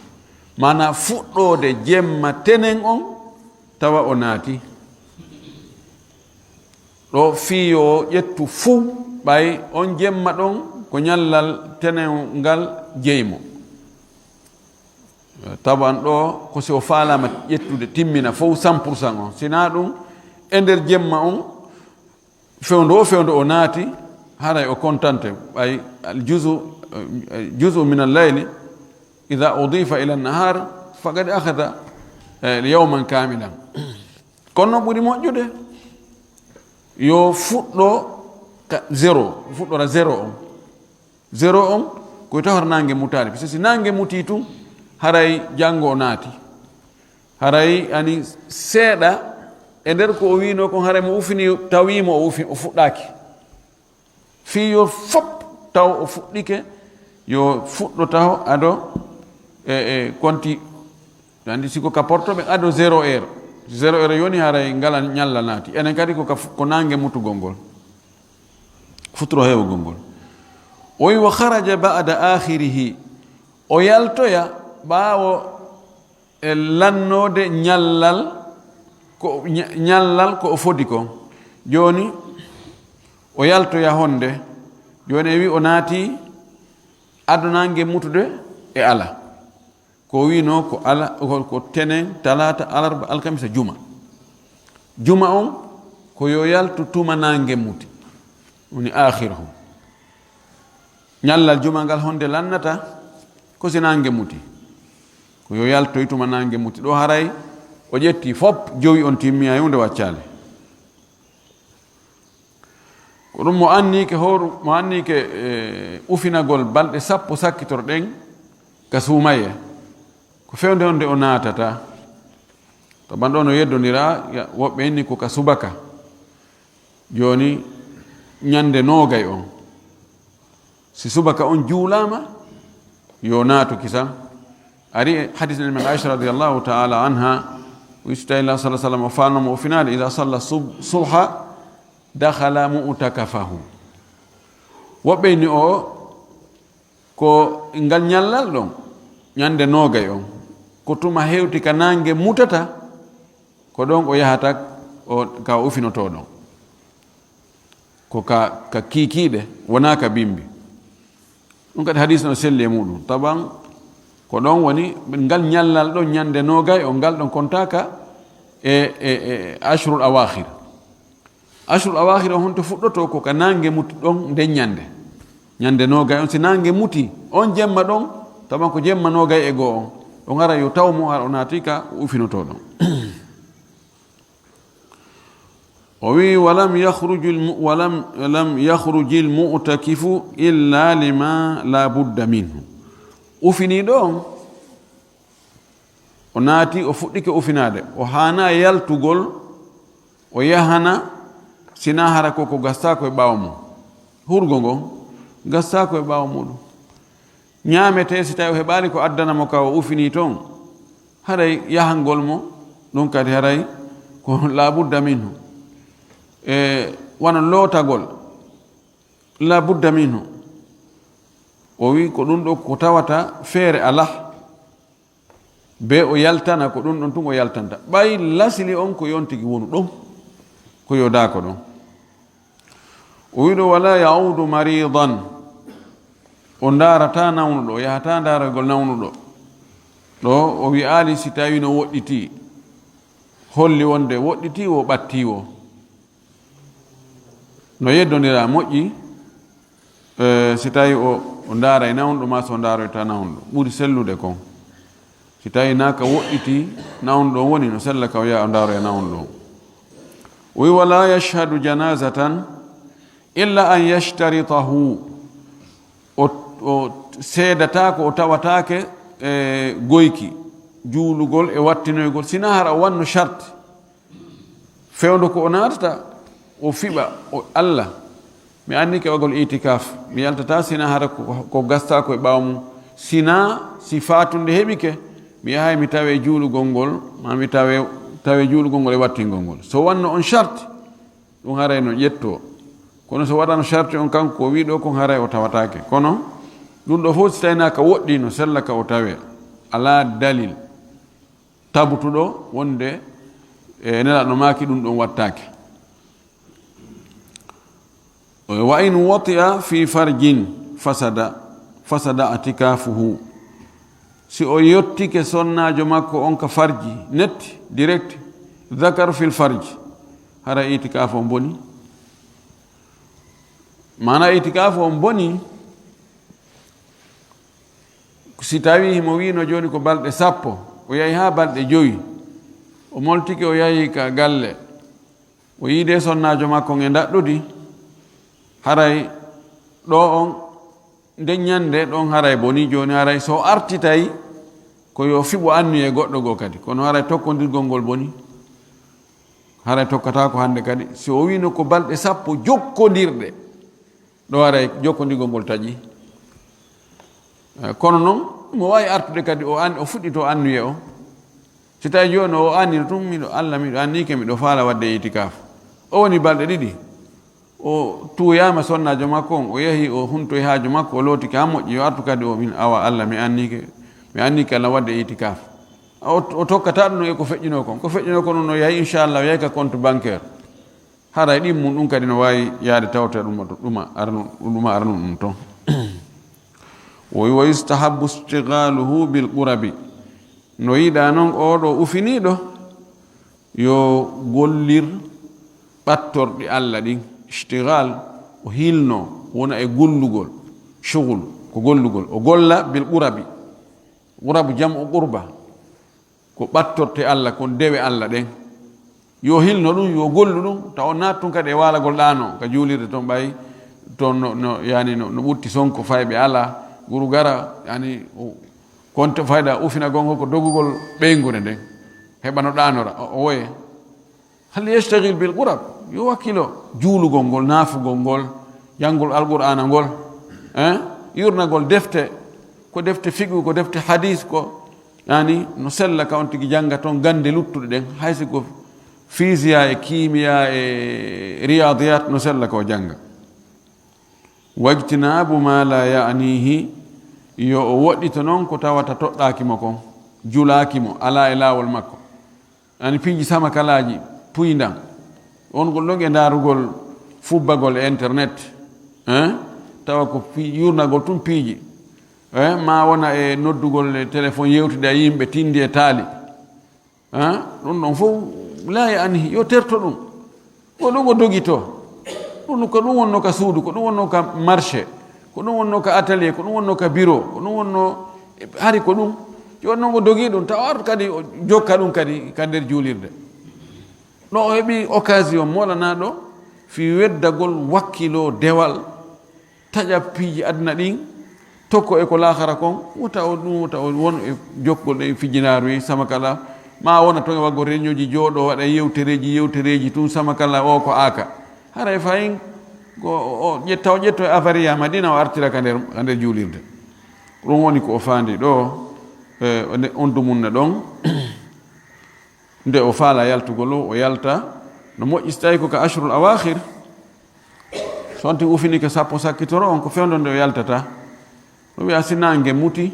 mana fuɗɗode jemma tenen on tawa o naati ɗo fiyo ƴettu fuu ɓay on jemma ɗon ko ñallal tenen ngal jeymo tawan ɗo ko si o faalama ƴettude timmina fof 100% on sina ɗum e nder jemma on fewndo o naati haray o kontante ɓay juzu min al-layli idha udifa ila an-nahar faqad akhadha yawman kamilan kono ɓuri moƴƴude yo fuɗɗo 0 fuɗɗora 0 on koye tawata nangue mutade par ce que si nangue muti tum haray janngo o naati haray ani seeɗa e nder ko o wino kon haray mo ufini tawimo o fuɗɗaki fi yo fop taw o fuɗɗike yo fuɗɗo taw aɗo e konti andi siko ka portoɓe aɗo 0 heure 0 heure yoni haray ngala ñalla naati enen kadi ko nangue mutugol ngol futuro hewugol ngol oyi wa kharaja ba'da akhirih o yaltoya ɓaawo e lannode ñallal ko o fodi ko joni o yaltoya honde joni e wi o naati adunange mutude e ala ko wino ko ala ko tenen talata alarba alkamisa juma on ko yo yaltu tumanange muti woni akhiruhum ñallal juma ngal honde lannata ko sinange muti ko yo yalto tumanange muti ɗo haray o ƴetti fop jowi on timmi a yunde waccale ko ɗum mo annike ufinagol balɗe 10 sakkitorɗen ka suumaye ko fewnde onde o naatata to banɗo no yeddodira woɓɓe inni ko ka subaka joni ñande noogay on si subaka on juulama yo naatu kisam ari hadis men Aisha radiyallahu ta'ala anha wistayla sallallahu alaihi wasallam fanomo o finade ida salla subha dakhala mu'takafahu woɓɓe ni o ko ngal ñallal ɗon ñande noogay on ko tuma hewti ka nange mutata ko ɗon o yahata ka ufinoto ɗon ko ka kiikiiɗe wona ka bimbi ɗum kadi hadis no selli e muɗum taban ko ɗon woni ngal ñallal ɗon ñande noogay on ngal ɗon kontaka e ashrul awakhir o honto fuɗɗoto ko ka nange muti ɗon nden ñande noogay on si nange muti on jemma ɗon taban ko jemma noogay e goo on ɗon ara yo tawmo har o naati ka ufinoto ɗon o wi walam yakhruji almu'takifu illa lima la budda minhu ufini ɗon o naati o fuɗɗike ufinade o hana yaltugol o yahana sina hara ko gastako e ɓaawo mum hurgo ngon gastako e ɓaawo muɗum ñaamete si tawi o heɓaali ko addanamo ka o ufini toon haray yahangol mo ɗum kadi haray ko labudda minhu wona lootagol labudda minhu o wi ko ɗum ɗo ko tawata feere ala be o yaltana ko ɗum ɗon tun o yaltanta ɓay lasili on ko yontigi wonu ɗon ko yodako ɗon o wiɗo wala yaudu maridan o darata nawnuɗo o yahata darogol nawnuɗo ɗo o wi ali si tawi no woɗɗiti holli wonde woɗɗiti o ɓatti o no yeddodira moƴƴi si tawi o daara e nawnuɗo ma so daroyta nawnuɗo ɓuri sellude kon si tawi naka woɗɗiti nawnuɗo woni no sella ka o yaha o daaro e nawnuɗo o wi wala yashhadu janazatan illa an yashtaritahu o seedatako o tawatake goyki juulugol e wattinoygol sina hara o wanno charte fewdo ko o natata o fiɓa o Allah mi anni ke wagol itikaf mi yaltata sina hara ko gastako e ɓaawo mum sina si fatunde heɓike mi yahay mi tawe juulugol ngol ma mi tawe juulugol ngol e wattingol ngol so wanno on charte ɗum haray no ƴetto kono so waɗano charte on kanko o wiɗo kon haray o tawatake kono ɗum ɗo fof si tawnaka woɗɗi no sella ka o tawe ala dalil tabutuɗo wonde e nelaɗo maki ɗum ɗon wattake wa in wati'a fi farjin fasada atikafuhu si o yottike sonnajo makko on ka farji netti direct dhakar fil farji hara itikafu on boni mana itikafu on boni si tawi himo wino joni ko balɗe 10 o yahi ha balɗe 5 o moltike o yahi ka galle o yiide sonnajo makko e daɗɗudi haray ɗo on nde ñande ɗon haray boni joni haray so artitay ko yo fiɓo annu e goɗɗo goo kadi kono haray tokkodirgol ngol boni haray tokkata ko hande kadi so o wino ko balɗe 10 jokkodirɗe ɗo haray jokkodirgol ngol taƴi kono noon mo wawi artude kadi o fuɗɗi to annuye o si tawi joni o annino tum miɗo Allah miɗo annike miɗo faala wadde itikaf o woni balɗe 2 o tuyama sonnajo makko on o yahi o huntoye haaju makko o lootike ha moƴƴi yo artu kadi o min awa Allah mi annike Allah wadde itikaf o tokkata ɗum e ko feƴƴino kon ɗum no yahi inchallah o yahi ka compte bancaire haray ɗin mum ɗum kadi no wawi yaade tawta ɗuma aranu ɗum ton wa yustahabu istigaluhu bil qurabi no yiɗa noon oɗo ufiniɗo yo gollir ɓattorɗi Allah ɗin istigal o hilno wona e gollugol shugul ko gollugol o golla bil qurabi qurabu jam o qurba ko ɓattorte Allah kon dewe Allah ɗen yo hilno ɗum yo gollu ɗum taw nattun kadi e walagol ɗano ka juulirde toon ɓayi toon no ɓutti sonko fayɓe ala guru gara yani konte fayda ufina gongo ko dogugol ɓeygude nden heɓa no ɗanora o woye hal yastagil bil qurab yo wakkilo juulugol ngol naafugol ngol janngol alqur'ana ngol yurnagol defte ko defte fiqhu ko defte hadis ko yani no sella ka on tigi janga toon gande luttuɗe ɗen haysi ko physiya e kimiya e riyadiyat no sella ko janga wajtinabu ma la ya'nihi yo o woɗɗito noon ko tawata toɗɗakimo kon julakimo ala e laawol makko ani piiji sama kalaji puydan on gol ɗon e darugol fubbagol e internet tawa ko yurnagol tum piiji ma wona e noddugol e téléphone yewtude a yimɓe tindi e taali ɗum ɗon fof la ya'nihi yo terto ɗum o ɗum o dogito ɗum ko ɗum wonno ka suudu ko ɗum wonno ka marché ko ɗum wonno ka atelier ko ɗum wonno ka bureau ko ɗum wonno hari ko ɗum joni noon o dogii ɗum taw artu kadi o jokka ɗum kadi ka nder juulirde ɗo o heɓi occasion molanaɗo fi weddagol wakkilo dewal taƴa piiji aduna ɗin tokko e ko lahara kon wuta o ɗum wuta o won e jokkol e fijinaru e sama kala ma wona toon e waggo réunion ji jooɗo waɗa yewtereji tun sama kala o ko aaka haray fayin ko ƴetta o ƴetto e avaria madina o artira ka nder juulirde ɗum woni ko o faandi ɗo on dumunna ɗon nde o faala yaltugol o yalta no moƴƴi so tawi ko ka ashrul awakhir so on tin ufinike sappo sakkitoro on ko fewndo nde o yaltata ɗo wiya si nangue muti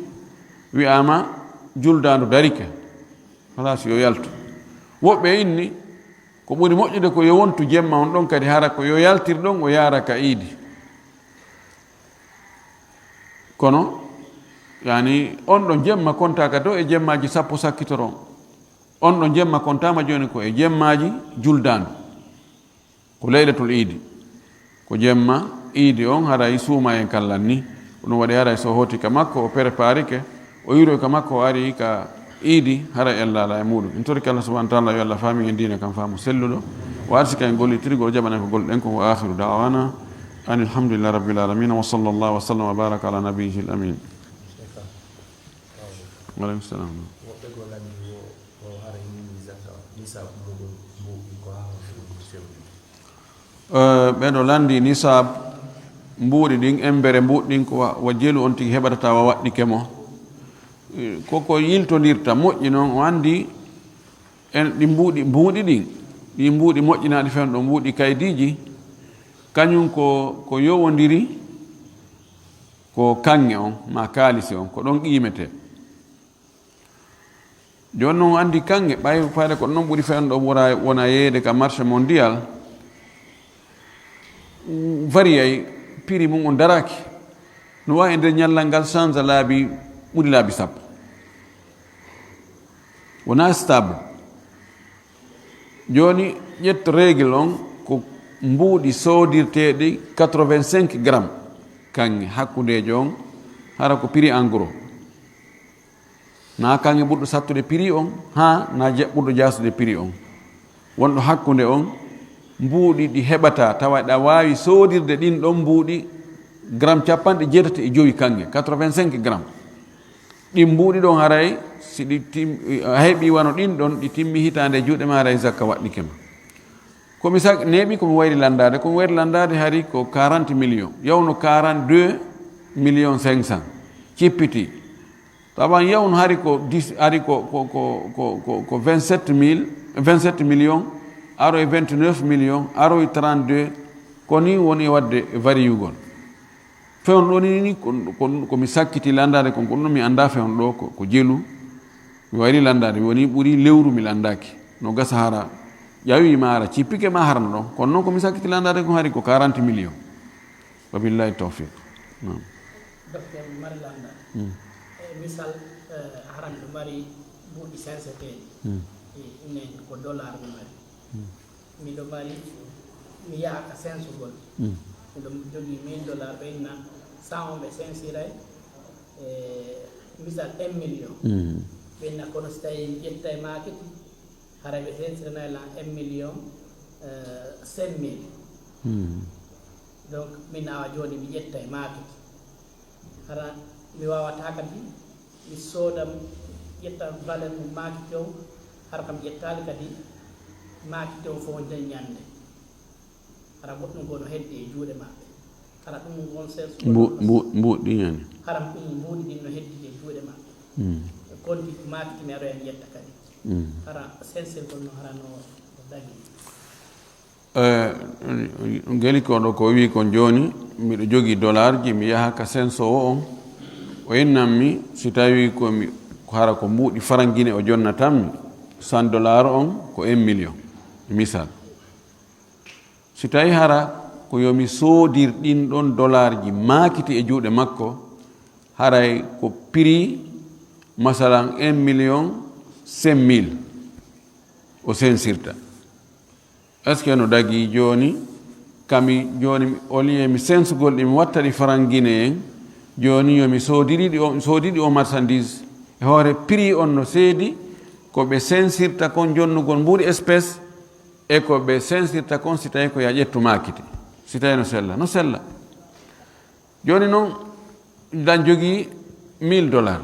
wiyama juldandu darike halas yo yaltu woɓɓe inni ko ɓuri moƴƴude ko yo wontu jemma on ɗon kadi hara ko yo yaltir ɗon o yara ka iidi kono yani on ɗon jemma kontaka dow e jemmaji sappo sakkitoro on ɗon jemma kontama joni ko e jemmaji juldandu ko leylatul iidi ko jemma iidi on haray suuma en kallan ni ɗum waɗi haray so hoti ka makko o préparé ke o yiro ka makko o ari ka iidi hara ella ala e muɗum en torki Allah subhanahu wa ta'ala yo Allah faami en diina kam faamu selluɗo o arsika en gollitirgol jaɓanen ko golɗen ko wa akhiru da'wana an alhamdulillahi rabbil alamin wa sallallahu wa sallam wa baraka ala nabiyhi al amin waleykum salam ɓeɗo landi nisab mbuuɗi ɗin embere mbuɗɗin ko wa jelu on tigi heɓata tawa waɗɗike mo koko yiltodirta moƴƴi noon o andi en ɗi mbuuɗi ɗin ɗi mbuuɗi moƴƴinaɗi fen ɗo mbuuɗi kaydiji kañum ko yowodiri ko kanŋe on ma kaalisi on ko ɗon qimete joni noon andi kanŋe ɓay fayde ko ɗon ɓuuri fen ɗo wona yeeyde ka marché mondial variay prix mum on daraki no wawi e nder ñallal ngal change ɓuri laabi sappo wona stable joni ƴetto règle on ko mbuuɗi sodirteɗi 85 grammes kanŋe hakkudejo on hara ko prix en gros na kanŋe ɓurɗo sattude prix on ha na ɓurɗo jasude prix on wonɗo hakkude on mbuuɗi ɗi heɓata tawa ɗa wawi sodirde ɗin ɗon mbuuɗi gramme 75 kanŋe 85 grammes ɗin mbuuɗi ɗon haray si ɗi heeɓi wano ɗin ɗon ɗi timmi hitande juuɗe ma haray zakka waɗɗike ma komi neeɓi komi wayri landade hari ko 40 millions yawno 42 millions 500 cippiti tawan yawno hari ko 27 millions aro e 29 millions aro e 32 koni woni wadde variugol fewn ɗo ni komi sakkiti landade kon gonno mi anda fewn ɗo ko jelu mi wari landade woni ɓuri lewru mi landaki no gasa hara ƴawima ara cippike ma harno ɗon kono noon komi sakkiti landade kon hari ko 40 millions wabillahi tawfiq docteur mari landa misal haran ɗo mari buuɗi 500 inen ko dollar ɗo mari miɗo mari mi yahaka 500 gol miɗo jogui $1000 ɓenna 100 on ɓe sensiray misal 1 million ɓenna kono so tawi mi ƴetta e maketi hara ɓe sensiranayi 1 million 5 000 donc min awa joni mi ƴetta e maketi hara mi wawata kadi mi sooda ƴetta valeur mum maketi o hara kam ƴettali kadi maketi o fof daññande hara goɗɗum gono heddi e juuɗe maɓɓe hara ɗum won sens mbuɗɗi ñani hara ɗum mbuuɗi ɗin no heddi e juuɗe maɓɓe konti maketi mi aroya mi ƴetta kadi hara sensirgol no hara no dagi geli ko ɗo ko wi kon joni miɗo jogui dollar ji mi yaha ka sensowo on o innanmi si tawi komi hara ko mbuuɗi faranguine o jonnatanmi $100 on ko 1 million misal si tawi hara ko yomi soodir ɗin ɗon dollar ji makiti e juuɗe makko haray ko prix masalan 1 million 5 000 o sensirta est ce que no dagi joni kami joni o liyemi sensugol ɗi mi watta ɗi faranguine en joni yomi soodiɗi o marchandise e hoore prix on no seedi ko ɓe sensirta kon jonnugol mbuuɗi espèce e ko ɓe sensirta kon si tawi ko ya ƴettu makiti si tawi no sella joni noon dan jogui $1000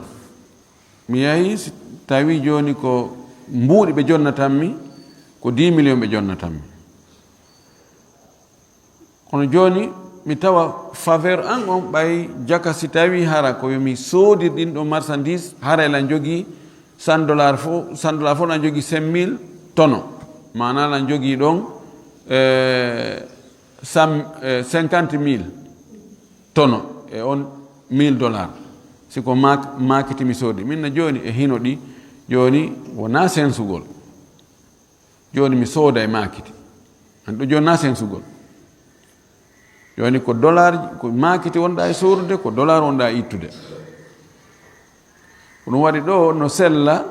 mi yahi si tawi joni ko mbuuɗi ɓe jonnatanmi ko 10 millions ɓe jonnatanmi kono joni mi tawa faveur an on ɓay jaka si tawi hara ko yomi soodir ɗin ɗo marchandise hara elan jogui $100 fof nan jogui 5 000 tonnes mana nan jogui ɗon 50 000 tonnes e on $1000 siko makiti mi soodi minna joni e hino ɗi joni wona sensugol joni mi sooda e makiti an ɗo joni na sensugol joni ko dollar ko makiti wonɗa e sorude ko dollar wonɗa e ittude ko ɗum waɗi ɗo no sella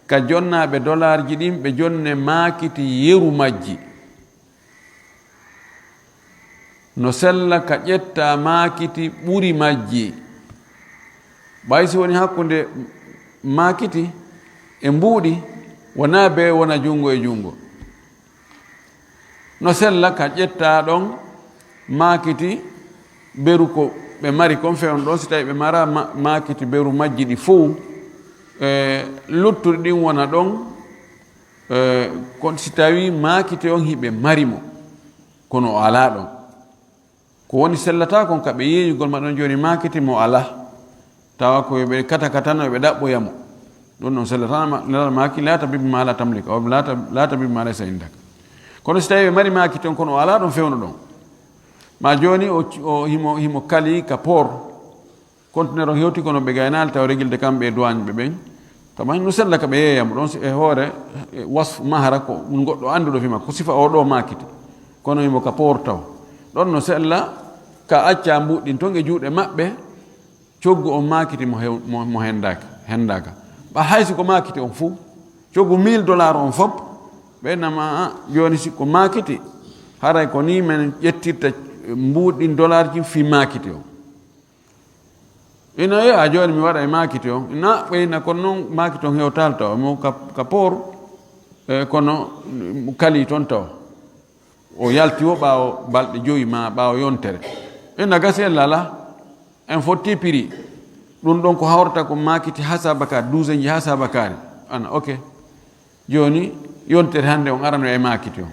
ka jonnaɓe dollar ji ɗin ɓe jonne makiti yeru majji no sella ka ƴetta makiti ɓuri majji ɓay si woni hakkude makiti e mbuuɗi wona be wona jungo e jungo no sella ka ƴetta ɗon makiti beru ko ɓe mari kon fewn ɗon si tawi ɓe mara makiti beru majji ɗi fof luttuɗi ɗin wona ɗon kon si tawi makiti on hiɓe mari mo kono o ala ɗon ko woni sellata kon ka ɓe yeeyugol ma ɗon joni makiti mo ala tawa ko ɓe katakatano ɓe ɗaɓɓoyamo ɗum noon sellata maki laata bibi ma la tamlika o laata bibi ma laysa indaka kono si tawi ɓe mari maki ton kono o ala ɗon fewno ɗon ma joni o himo kali ka port conteneur o hewti kono ɓe gaynali taw régilde kamɓe e douane ɓe ɓen tama no sella ka ɓe yeeyamo ɗon e hoore wasf mahara ko goɗɗo anduɗo fima ko sifa o ɗo makiti kono himo ka port taw ɗon no sella ka acca mbuɗɗin ton e juuɗe maɓɓe coggu on makiti mo hendaka ɓa haysi ko makiti on fuu coggu $1000 on fop ɓeynama joni si ko makiti haray ko ni men ƴettirta mbuɗɗin dollar ji fi makiti o ina a joni mi waɗa e makiti o na ɓeyna kono noon makiti on hewtal taw mo ka port kono kali toon taw o yalti o ɓaawo balɗe 5 ma ɓaawo yontere ina gasi en lala en fotti prix ɗum ɗon ko hawrata ko makiti ha sabakari 12 ji ha sabakari ana ok joni yontere hande on arano e makiti on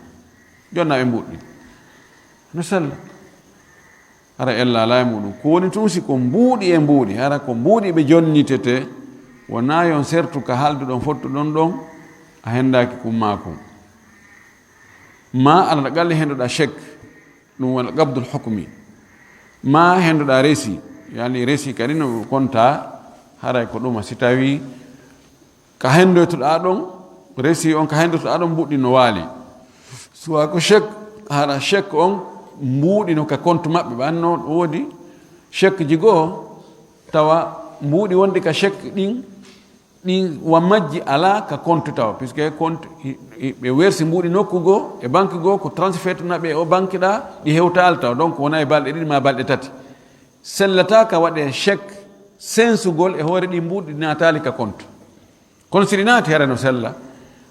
jonna ɓe mbuɗɗi no sella hara ella ala e muɗum ko woni tun si ko mbuuɗi e mbuuɗi hara ko mbuuɗi ɓe jonnitete wona yon sertu ka halduɗon fottuɗon ɗon a hendaki kummakum ma alaɗa galle henduɗa chèque ɗum wona qabdul hukmi ma henduɗa resi yani resi kadi no konta haray ko ɗuma si tawi ka hendoytuɗa ɗon resi on ka hendoytuɗa ɗon mbuɗɗi no waali suwa ko chèque haɗa chèque on mbuuɗino ka compte maɓɓe ɓanno woodi chèque ji goo tawa mbuuɗi wonde ka chèque ɗin wa majji ala ka compte tawa puisque compte ɓe wersi mbuuɗi nokku goo e banque goo ko transfert naɓe o banque ɗa ɗi hewtali taw donc wona e balɗe ɗiɗi ma balɗe tati sellata ka waɗe chèque sensugol e hoore ɗi mbuuɗi natali ka compte kono siɗi naati hara no sella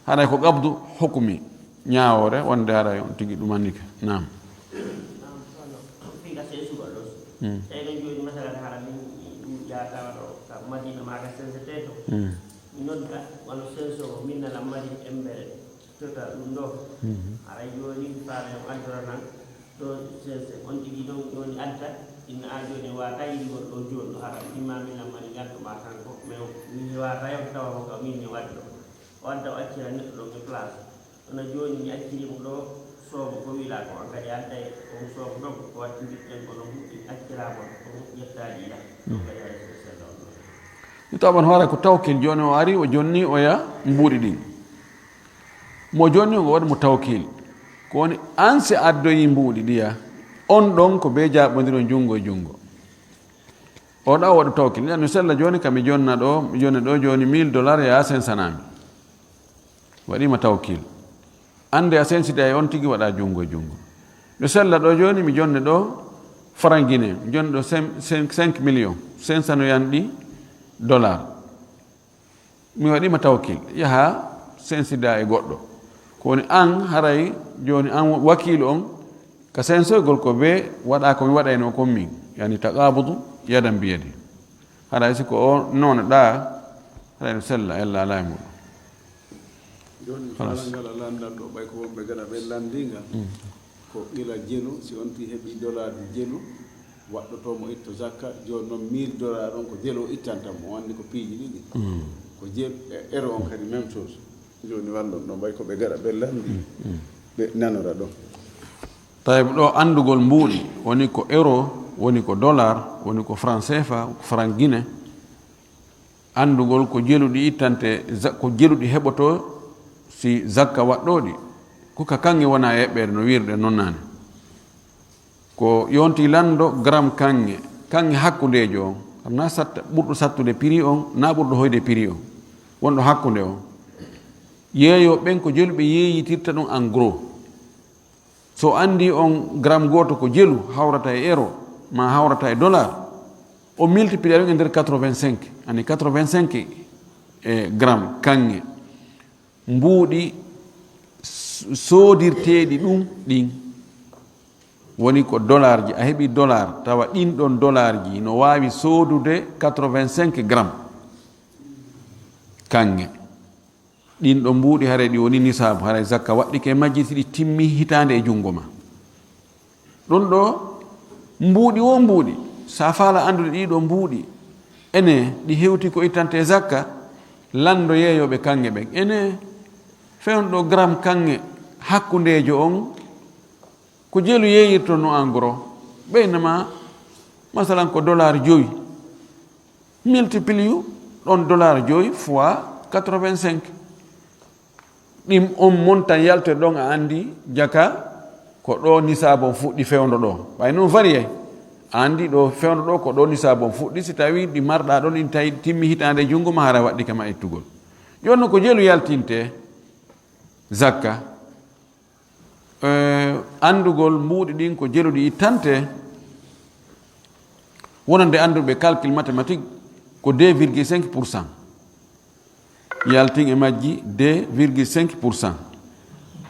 haɗay ko qabdu hukmi ñaawore wonde haray on tigi ɗumannike nam nodda wano senso minna la mari embere tota ɗum ɗo aray joni faala en addora tan ɗo sense on tigi ɗon joni adda inna a joni wata yiɗigol ɗo joni ɗo hara imma min la mari ganduma tan ko mais min wata yam tawa ko ka min ni waddo o adda o accira neɗɗo ɗo e place ono joni mi accirimo ɗo soomo ko wiila ko an kadi adda on soomo ɗon ko watti mbiɗɗen kono huɗɗi acciramo ko yettaɗi yiɗa ɗum kadi hay taban hoore ko tawkil joni o ari o jonni o ya mbuuɗi ɗin mo jonni o waɗi mo tawkil ko woni an si addoyi mbuuɗi ɗiya on ɗon ko be jaɓodiro junngo e junngo o ɗa waɗa tawkil no sella joni kam mi jonna ɗo mi jonni ɗo joni $1000 ya sensanami waɗima tawkil ande a sensida e on tigi waɗa junngo e junngo no sella ɗo joni mi jonne ɗo franc guiné mi jonni ɗo 5 millions 500 yan ɗi dollar mi waɗima tawkil yaha sensida e goɗɗo ko woni an haray joni an wakilu on ka sensoygol ko be waɗa komi waɗayno kon min yani taqabudu yadan biyadi haɗa siko o noon ɗa haɗa no sella ella ala e muɗum joni falangal a landal ɗo ɓay ko wonɓe gaɗa ɓe landinga ko ila jelu si on ti heeɓi dollar jelu waɗɗotomo itto zakka joni noon $1000 ɗon ko jelo ittantanmo wandi ko piiji ɗiɗi ko jeel ero on kadi même chose joni wallon ɗon ɓay ko ɓe gaɗa ɓe landi ɓe nanora ɗon tawi ɗo andugol mbuuɗi woni ko euro woni ko dollar woni ko franc CFA ko franc guiné andugol ko jeluɗi ittante ko jeluɗi heɓoto si zakka waɗɗoɗi kuka kange wona eɓɓere no wirɗe nonnane ko yonti lando gram kange hakkundejo on na satta ɓurɗo sattude prix on na ɓurɗo hoyde prix on wonɗo hakkunde on yeeyo ɓen ko jelu ɓe yeeyitirta ɗum en gros so andi on gram goto ko jelu hawrata e euro ma hawrata e dollar o multiplier ɗum e nder 85 ani 85 e gram kange mbuuɗi sodirteɗi ɗum ɗin woni ko dollar ji a heɓi dollar tawa ɗin ɗon dollar ji no wawi sodude 85 gram kange ɗin ɗo mbuuɗi hare ɗi woni nisabu haray zakka waɗɗike majji siɗi timmi hitande e jungo ma ɗum ɗo mbuuɗi wo mbuuɗi sa faala andude ɗiɗo mbuuɗi ene ɗi hewti ko ittante zakka lando yeeyoɓe kange ɓen ene fewnɗo gram kange hakkundejo on ko jelu yeeyirto no en gros ɓeynama masalan ko $5 multiplie ɗon $5 fois 85 ɗim on montan yaltoe ɗon a andi jaka ko ɗo nisabon fuɗɗi fewndo ɗo ɓay noon varié a andi ɗo fewndo ɗo ko ɗo nisabon fuɗɗi si tawi ɗi marɗa ɗon ɗin tawi timmi hitande junngo ma hara waɗɗi kama ettugol jonno ko jelu yaltinte zakka andugol mbuuɗi ɗin ko jeluɗi ittante wonande anduɓe calcul mathématique ko 2,5% yaltin e majji 2,5%.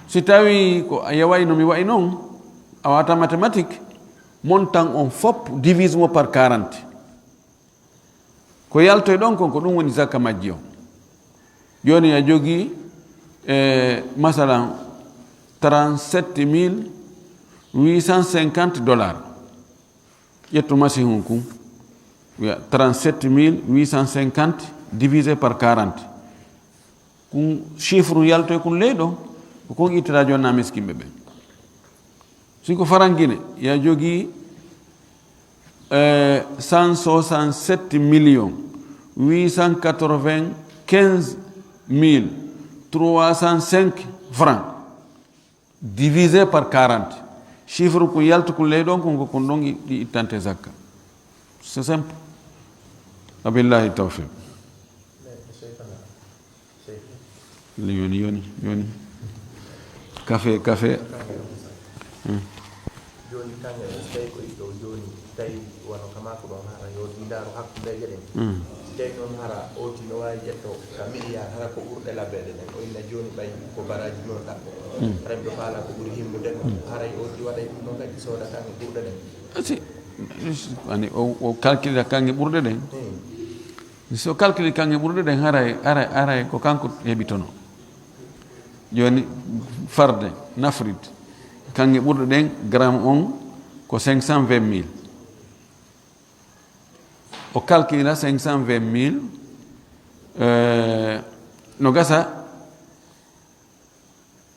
Si tawi ko a yaway no mi wayi noon a wata mathématique montant on fop divise mo par 40 ko yaltoy ɗon kon ko ɗum woni zakka majji o joni a jogii masalan 37.850 $. ƴettu machine on kum wiya 37.850 divisé par 40 kum chiffre yaltoy kun leyɗo ko kon ittata jonna miskimɓe ɓen siko farangine ya jogi 167 millions 895 305 francs divisé par 40 chiffre ko yaltu ko ley don ko kon don di ittante zakka c'est simple abillahi tawfiq yoni café joni tanga stay ko do joni tay wano kama ko don hara yo dindaru hakkude jeden tay non hara o tino way jetto ka milliard hara ko urde labede den o inna joni bay ko baraji non da rembe fala ko buri himmude hara o ti waday no gadi soda kan burde den asi ani o calcule kange burde den so calcule kange burde den hara ko kanko hebitono joni farde nafrid kange burde den gramme on ko 520 000 o calcule 520 000 no gasa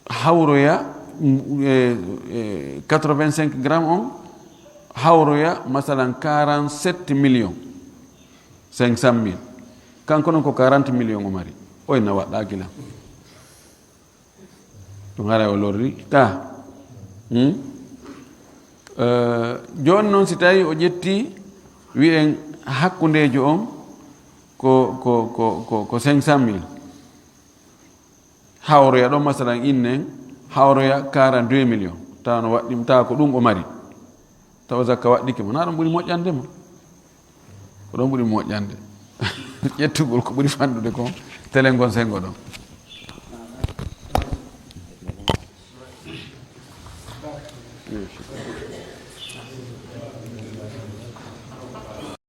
hawroya 85 grammes on hawroya masalan 47 millions 500 000 kanko non ko 40 millions o mari o ina wadda gila to ngara o lorri ta jon non si tawi o ƴetti wi'en hakkundejo on ko 500 000 hawroya ɗon masalan innen hawroya 42 millions tawa no waɗɗim tawa ko ɗum o mari tawa zakka waɗɗike mo na ɗon ɓuri moƴƴande mo ko ɗon ɓuri moƴƴande ƴettugol ko ɓuri fanɗude ko télé gon sengo ɗon